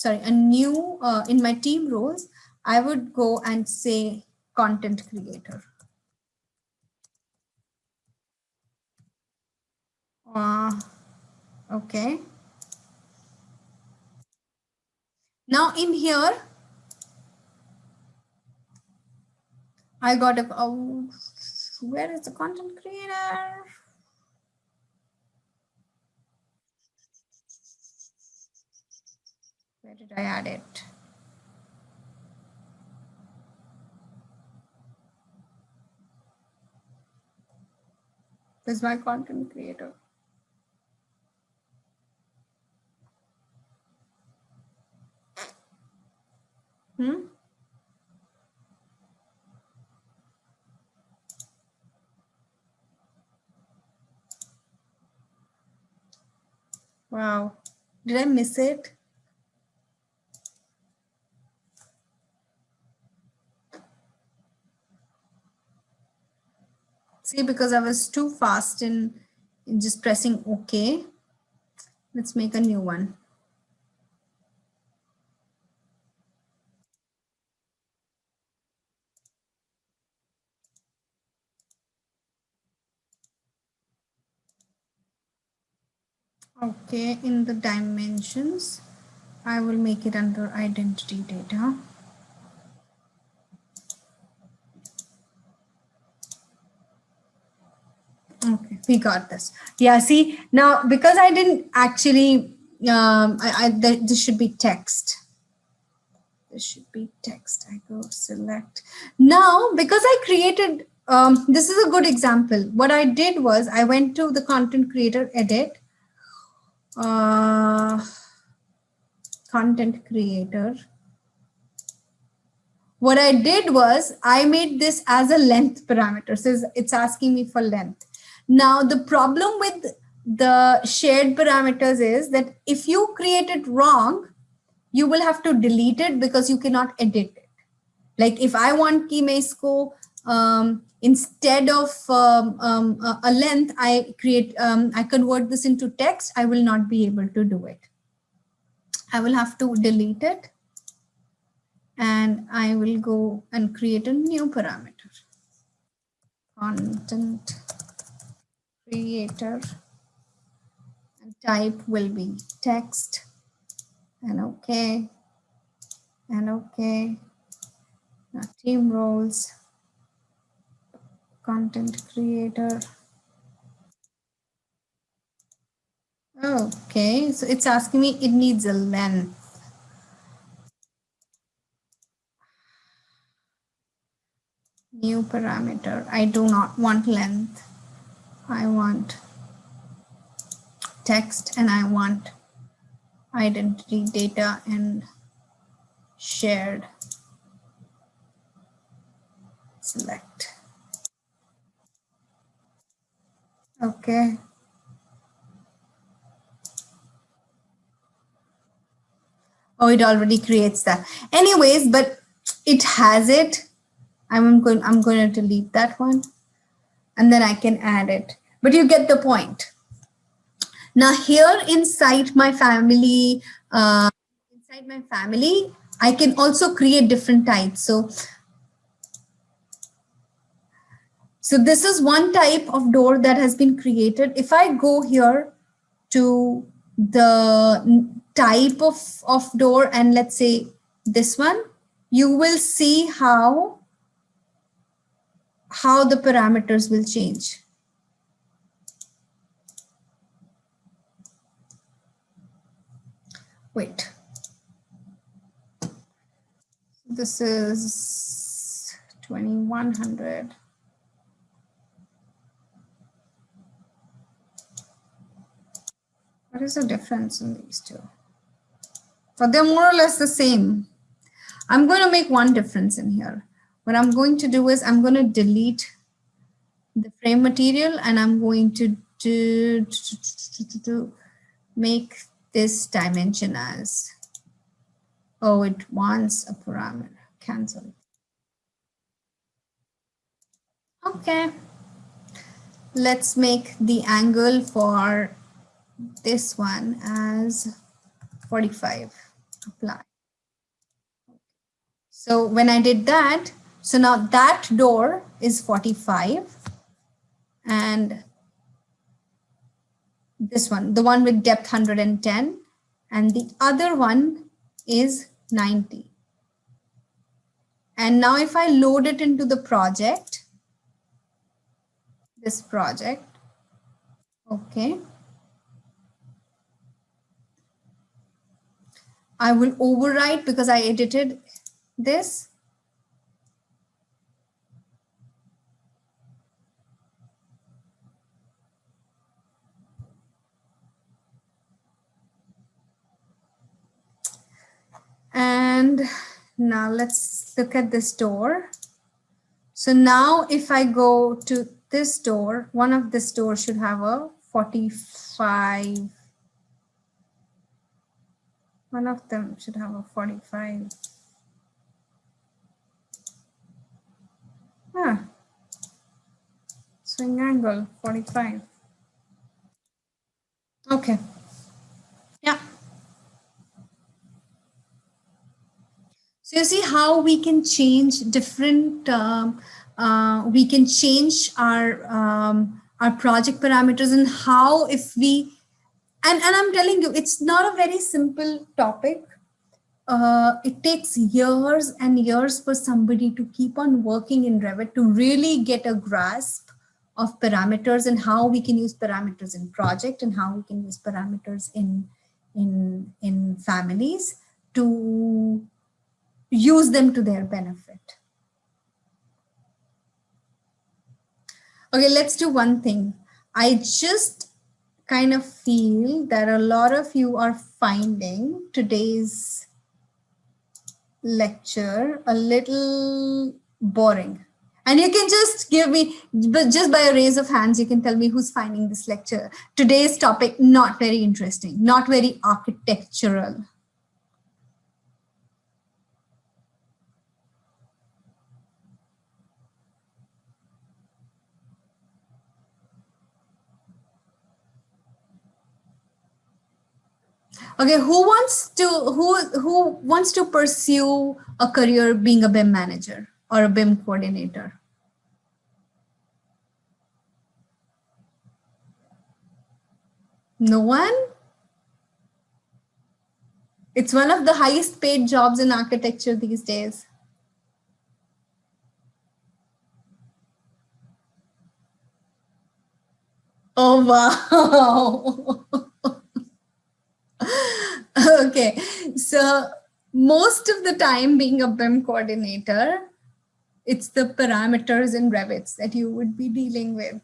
A new, in my team roles, I would go and say content creator. Okay. Now in here, I got a, where is the content creator? Where did I add it? There's my content creator. Wow. Did I miss it? See, because I was too fast in just pressing OK. Let's make a new one. Okay, in the dimensions, I will make it under identity data. Okay, we got this. Yeah, see, now because I didn't actually, this should be text. This should be text. I go select. Now, because I created, this is a good example. What I did was I went to the content creator edit, content creator. What I did was I made this as a length parameter. So it's asking me for length. Now, the problem with the shared parameters is that if you create it wrong, you will have to delete it because you cannot edit it. Like if I want कि मैं इसको instead of a length, I convert this into text, I will not be able to do it. I will have to delete it, and I will go and create a new parameter. Content creator, and type will be text, and okay, and okay. Now team roles, content creator. Okay, so it's asking me it needs a length. New parameter. I do not want length. I want text, and I want identity, data, and shared. Select. Okay. Oh, it already creates that. Anyways, but it has it. I'm going to delete that one, and then I can add it. But you get the point. Now here inside my family, I can also create different types. So this is one type of door that has been created. If I go here to the type of door, and let's say this one, you will see how the parameters will change. Wait. This is 2100. What is the difference in these two? But they're more or less the same. I'm going to make one difference in here. What I'm going to do is I'm going to delete the frame material, and I'm going to make this dimension as, oh, it wants a parameter. Cancel. Okay. Let's make the angle for this one as 45. Apply. So when I did that, so now that door is 45, and this one, the one with depth 110, and the other one is 90. And now if I load it into the project, this project, okay, I will overwrite because I edited this. And now let's look at this door. So now if I go to this door, one of this doors should have a 45. One of them should have a 45. Swing angle 45. Okay. Yeah. So you see how we can change different, we can change our project parameters, and how if we, and I'm telling you, it's not a very simple topic. It takes years and years for somebody to keep on working in Revit to really get a grasp of parameters, and how we can use parameters in project, and how we can use parameters in families to use them to their benefit. Okay, let's do one thing. I just kind of feel that a lot of you are finding today's lecture a little boring. And you can just give me, just by a raise of hands, you can tell me who's finding this lecture. Today's topic, not very interesting, not very architectural. Okay, who wants to pursue a career being a BIM manager or a BIM coordinator? No one? It's one of the highest paid jobs in architecture these days. Oh, wow. Okay, so most of the time being a BIM coordinator, it's the parameters in Revit that you would be dealing with.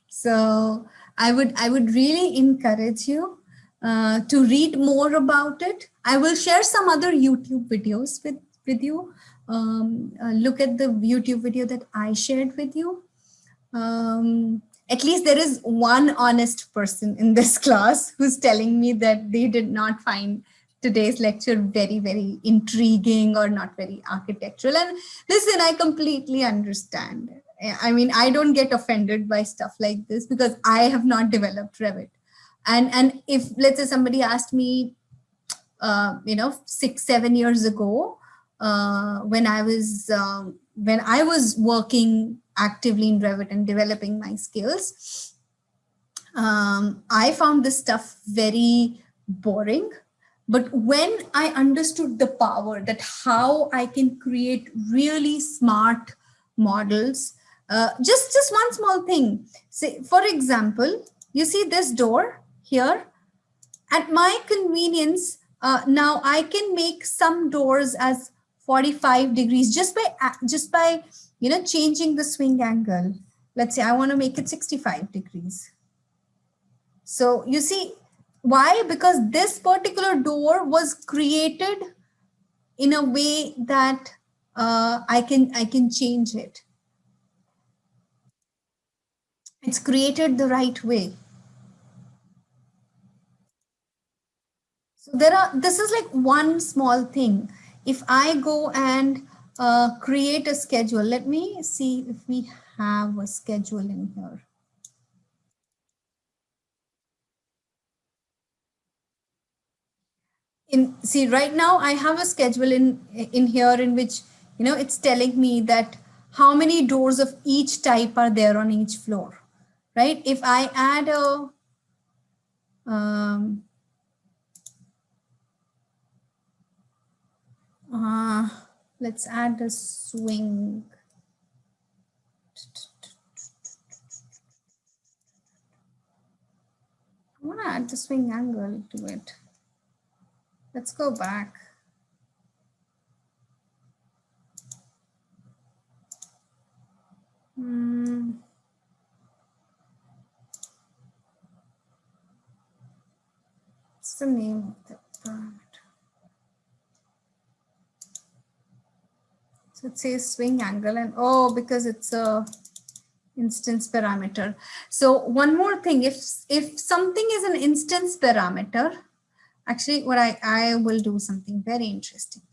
So I would really encourage you to read more about it. I will share some other YouTube videos with you. Look at the YouTube video that I shared with you. At least there is one honest person in this class who's telling me that they did not find today's lecture very, very intriguing or not very architectural. And listen, I completely understand. I mean, I don't get offended by stuff like this because I have not developed Revit. And if, let's say, somebody asked me, 6-7 years ago, when I was working actively in Revit and developing my skills, I found this stuff very boring. But when I understood the power, that how I can create really smart models, just one small thing. Say, for example, you see this door here. At my convenience, now I can make some doors as 45 degrees just by changing the swing angle. Let's say I want to make it 65 degrees. So you see, why? Because this particular door was created in a way that I can change it. It's created the right way. So this is like one small thing. If I go and create a schedule, let me see if we have a schedule in here. See, right now I have a schedule in here in which, it's telling me that how many doors of each type are there on each floor, right? If I add a, let's add a swing. I want to add the swing angle to it. Let's go back. What's the name of the parameter? So it says swing angle, and because it's a instance parameter. So one more thing, if something is an instance parameter, actually what I will do something very interesting.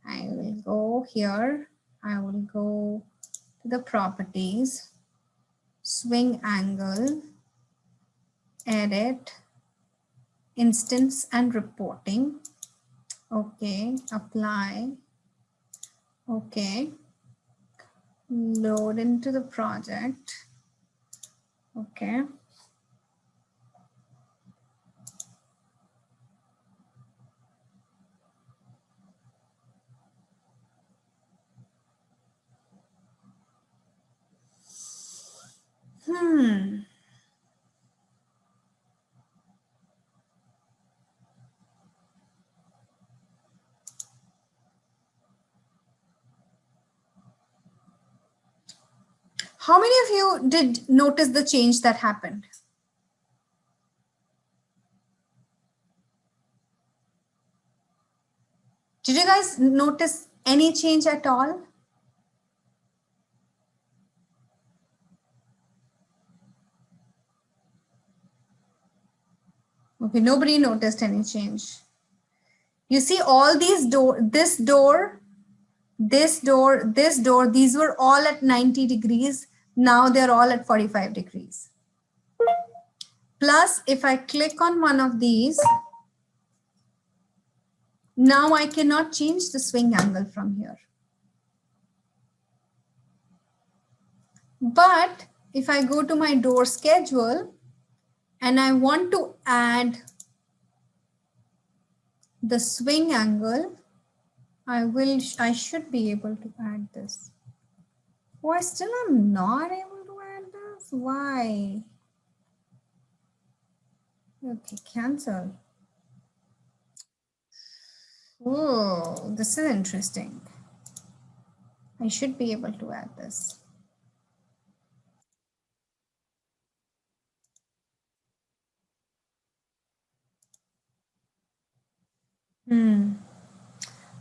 I will go here, I will go to the properties, swing angle, edit, instance and reporting. Okay, apply. Okay, load into the project. Okay. How many of you did notice the change that happened? Did you guys notice any change at all? Okay, nobody noticed any change. You see all these this door, these were all at 90 degrees. Now they're all at 45 degrees. Plus, if I click on one of these, now I cannot change the swing angle from here. But if I go to my door schedule and I want to add the swing angle, I should be able to add this. Oh, I still am not able to add this. Why? Okay, cancel. Oh, this is interesting. I should be able to add this.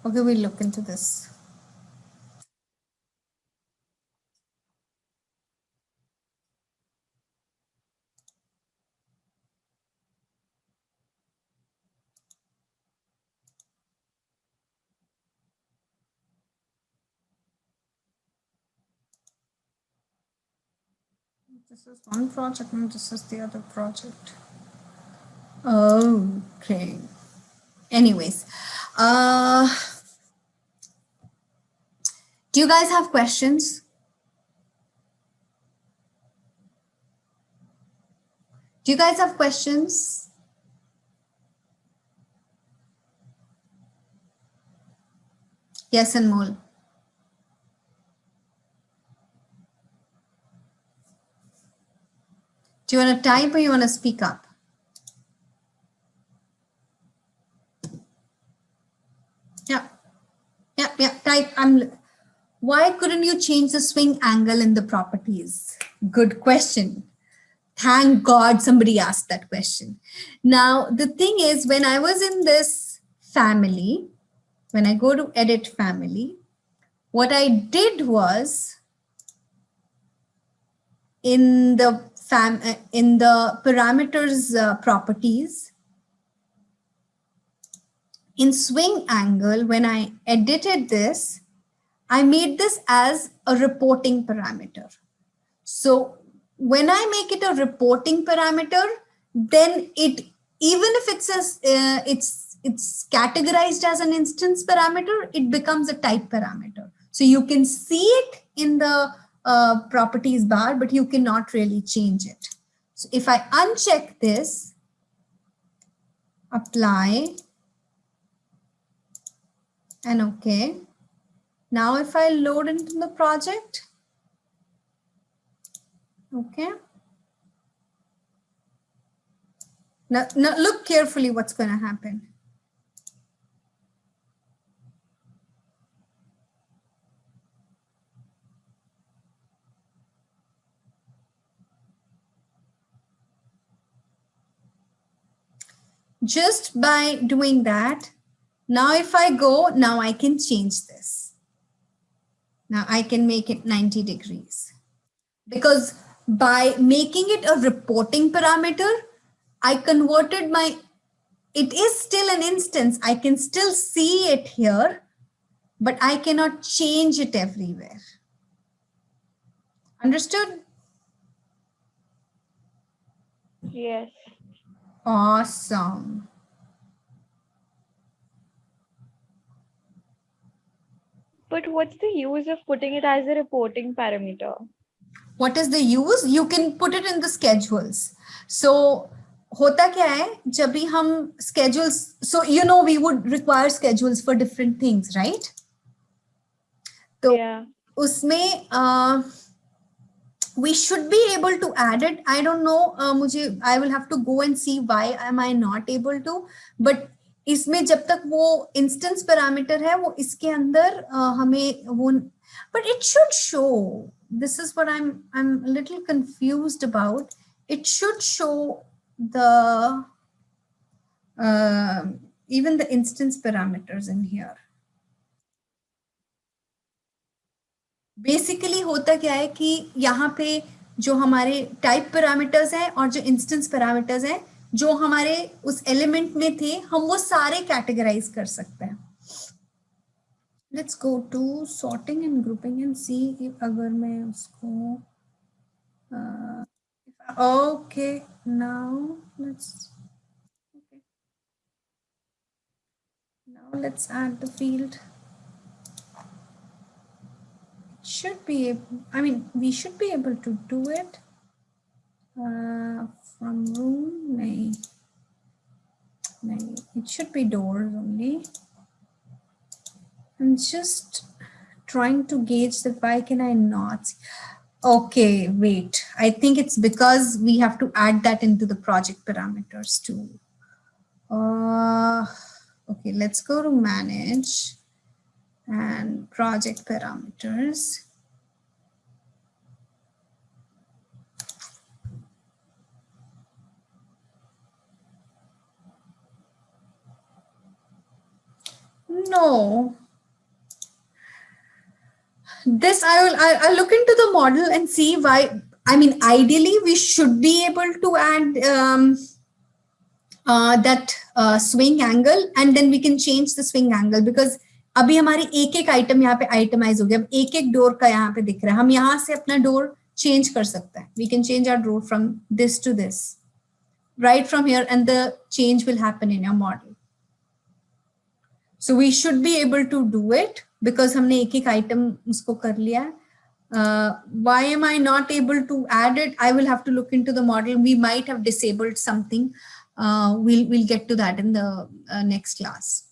Okay, we'll look into this. This is one project and this is the other project. Okay. Anyways, do you guys have questions? Do you guys have questions? Yes, Anmol. Do you want to type or you want to speak up? Yeah, type. Why couldn't you change the swing angle in the properties? Good question. Thank God somebody asked that question. Now, the thing is, when I was in this family, when I go to edit family, what I did was in the parameters properties, in swing angle, when I edited this, I made this as a reporting parameter. So when I make it a reporting parameter, then it, even if it's categorized as an instance parameter, it becomes a type parameter. So you can see it in the properties bar, but you cannot really change it. So if I uncheck this, apply, and okay. Now if I load into the project, okay. Now look carefully what's going to happen. Just by doing that, now if I go, now I can change this. Now I can make it 90 degrees. Because by making it a reporting parameter, I converted my, it is still an instance. I can still see it here, but I cannot change it everywhere. Understood? Yes. Awesome. But what's the use of putting it as a reporting parameter? What is the use? You can put it in the schedules. So होता क्या है जब भी हम schedules, so you know we would require schedules for different things, right? तो Yeah. उसमें we should be able to add it. I don't know, मुझे I will have to go and see why am I not able to, but इसमें जब तक वो instance parameter है वो इसके अंदर हमें वो, but it should show. This is what I'm a little confused about. It should show the even the instance parameters in here. Basically होता क्या है कि यहाँ पे जो हमारे टाइप पैरामीटर्स हैं और जो इंस्टेंस पैरामीटर्स हैं जो हमारे उस एलिमेंट में थे हम वो सारे कैटेगराइज कर सकते हैं. Let's go to sorting and grouping and see if अगर मैं उसको Okay, now okay. Now let's add the field. Should be able, I mean, we should be able to do it from room. Nahin, nahin, it should be doors only. I'm just trying to gauge that why can I not see? Okay, wait. I think it's because we have to add that into the project parameters too. Okay, let's go to manage and project parameters. No, this I'll look into the model and see why. I mean, ideally we should be able to add that swing angle, and then we can change the swing angle, because अभी हमारी एक एक item यहाँ पे itemised हो गया. अब एक एक डोर का यहाँ पे दिख रहा है, हम यहाँ से अपना डोर चेंज कर सकते हैं. We can change our door from this to this right from here, and the change will happen in your model. So we should be able to do it because हमने एक एक item उसको कर लिया. Why am I not able to add it? I will have to look into the model. We might have disabled something. We'll get to that in the next class.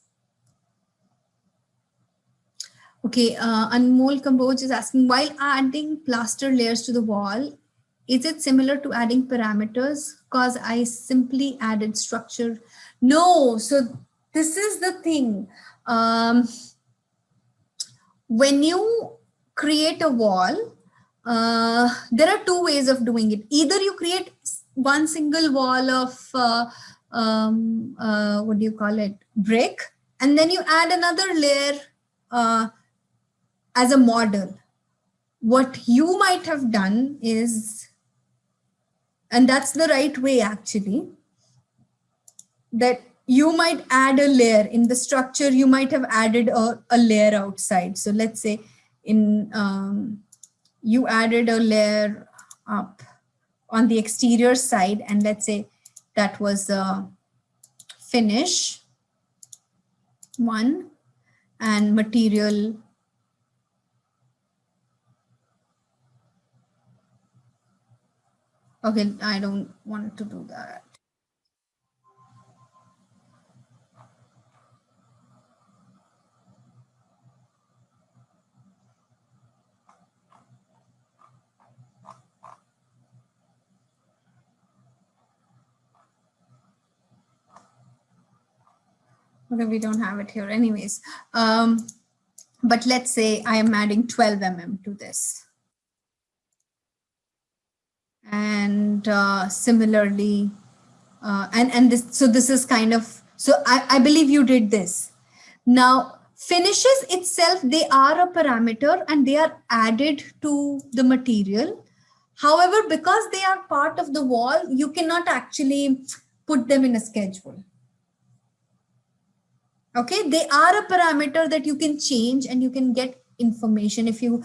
Okay, Anmol Kamboj is asking, while adding plaster layers to the wall, is it similar to adding parameters? Because I simply added structure. No, so this is the thing. When you create a wall, there are two ways of doing it. Either you create one single wall of, what do you call it, brick, and then you add another layer as a model. What you might have done is, and that's the right way actually, that you might add a layer in the structure. You might have added a layer outside. So let's say you added a layer up on the exterior side, and let's say that was a finish one and material. Okay, I don't want to do that. Okay, we don't have it here anyways. But let's say I am adding 12 mm to this. And similarly, and this, so this is kind of, so I believe you did this. Now, finishes itself, they are a parameter and they are added to the material. However, because they are part of the wall, you cannot actually put them in a schedule. Okay, they are a parameter that you can change and you can get information. If you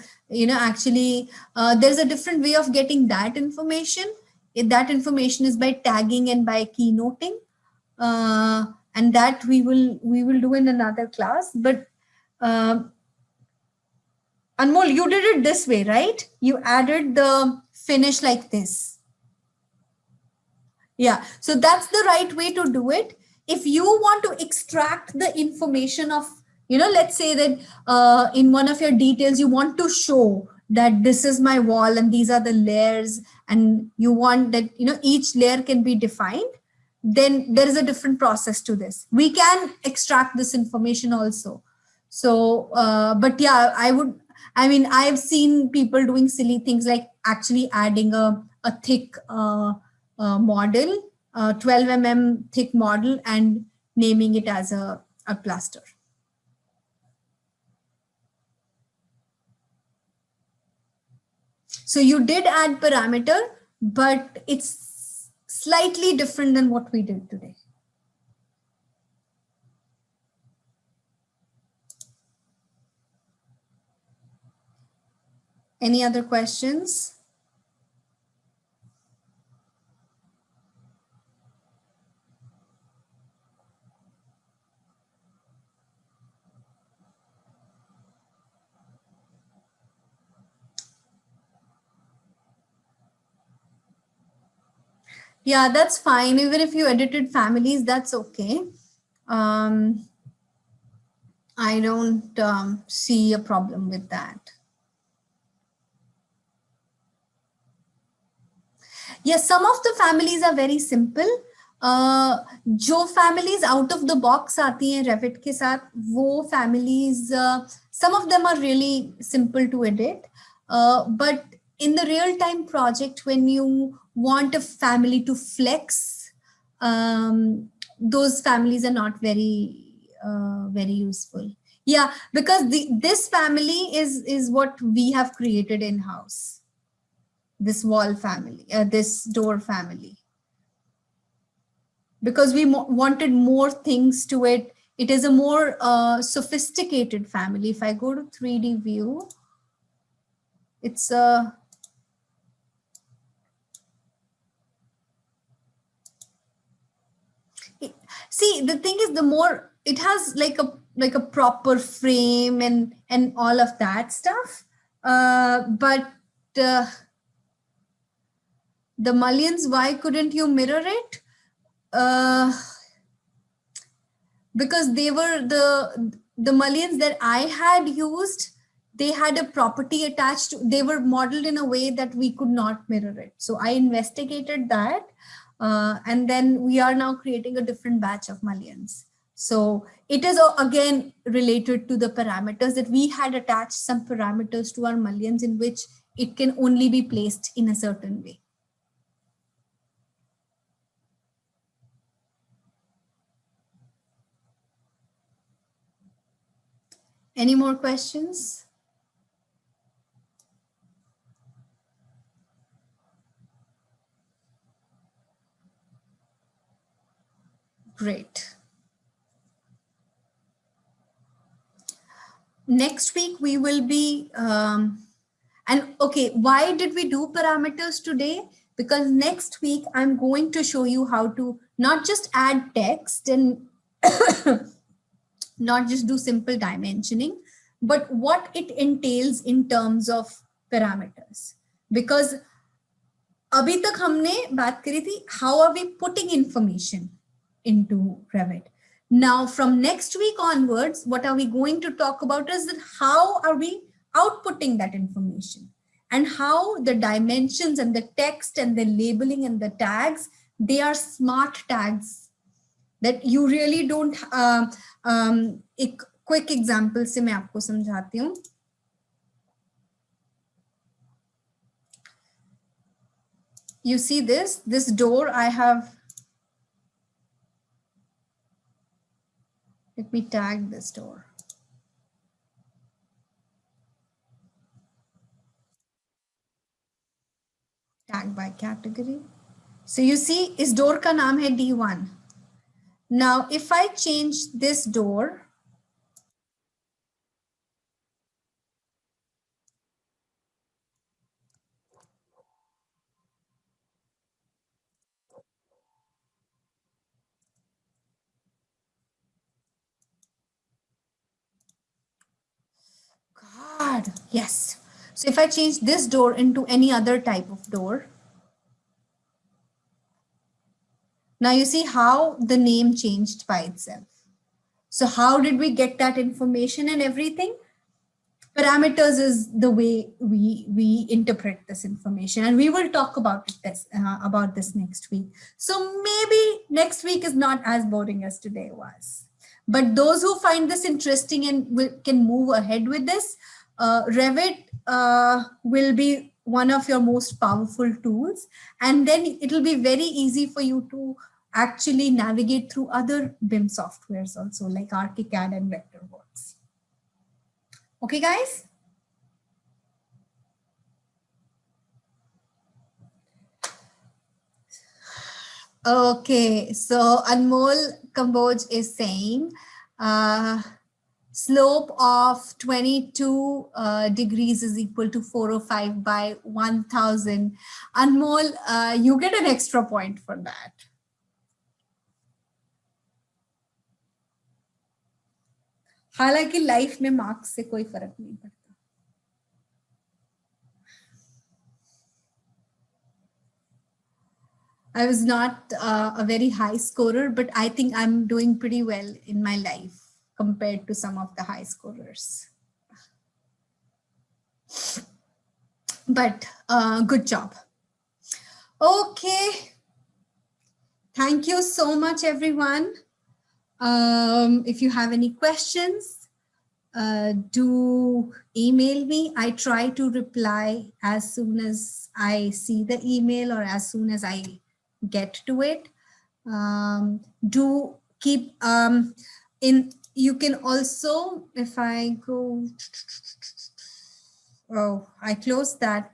actually, there's a different way of getting that information. That information is by tagging and by keynoting, and that we will do in another class. But Anmol, you did it this way, right? You added the finish like this. Yeah, so that's the right way to do it. If you want to extract the information of, let's say that in one of your details, you want to show that this is my wall and these are the layers, and you want that, each layer can be defined, then there is a different process to this. We can extract this information also. So, but yeah, I've seen people doing silly things like actually adding a thick model, 12 mm thick model, and naming it as a plaster. So you did add parameter, but it's slightly different than what we did today. Any other questions? Yeah, that's fine. Even if you edited families, that's okay. I don't see a problem with that. Yes, some of the families are very simple. जो families out of the box आती हैं Revit के साथ, वो families, some of them are really simple to edit. But in the real-time project, when you want a family to flex, those families are not very useful. Yeah, because this family is what we have created in-house. This wall family, this door family, because we wanted more things to it. It is a more sophisticated family. If I go to 3D view, it's a see, the thing is, the more it has like a proper frame and all of that stuff, but the mullions, why couldn't you mirror it? Because they were the mullions that I had used, they had a property attached to, they were modeled in a way that we could not mirror it. So I investigated that, and then we are now creating a different batch of mullions. So it is again related to the parameters that we had attached some parameters to our mullions in which it can only be placed in a certain way. Any more questions? Great. Next week we will be, and okay, why did we do parameters today? Because next week I'm going to show you how to not just add text and not just do simple dimensioning, but what it entails in terms of parameters. Because अभी तक हमने बात करी थी, how are we putting information into Revit? Now, from next week onwards, what are we going to talk about is that how are we outputting that information, and how the dimensions and the text and the labeling and the tags, they are smart tags that you really don't. एक quick example से मैं आपको समझाती हूँ. You see this door I have. Let me tag this door. Tag by category. So you see, इस door का नाम है D1. Now, if I change this door, God, yes. So if I change this door into any other type of door, now you see how the name changed by itself. So how did we get that information and everything? Parameters is the way we interpret this information, and we will talk about this next week. So maybe next week is not as boring as today was, but those who find this interesting and can move ahead with this, Revit will be one of your most powerful tools, and then it will be very easy for you to actually navigate through other BIM softwares also, like ArchiCAD and Vectorworks. Okay, guys? Okay, so Anmol Kamboj is saying slope of 22 degrees is equal to 405 by 1000. Anmol, you get an extra point for that. हालांकि life में marks से कोई फर्क नहीं पड़ता. I was not a very high scorer, but I think I'm doing pretty well in my life compared to some of the high scorers. But good job. Okay. Thank you so much, everyone. If you have any questions, do email me. I try to reply as soon as I see the email or as soon as I get to it. Do keep you can also, if I go, oh, I closed that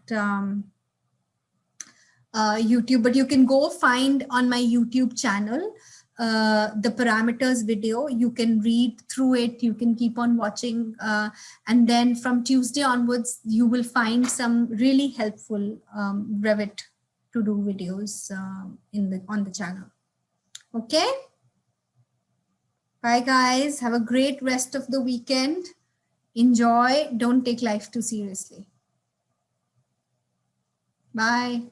YouTube, but you can go find on my YouTube channel the parameters video. You can read through it, you can keep on watching, and then from Tuesday onwards you will find some really helpful Revit to do videos on the channel. Okay, bye guys, have a great rest of the weekend. Enjoy, don't take life too seriously. Bye.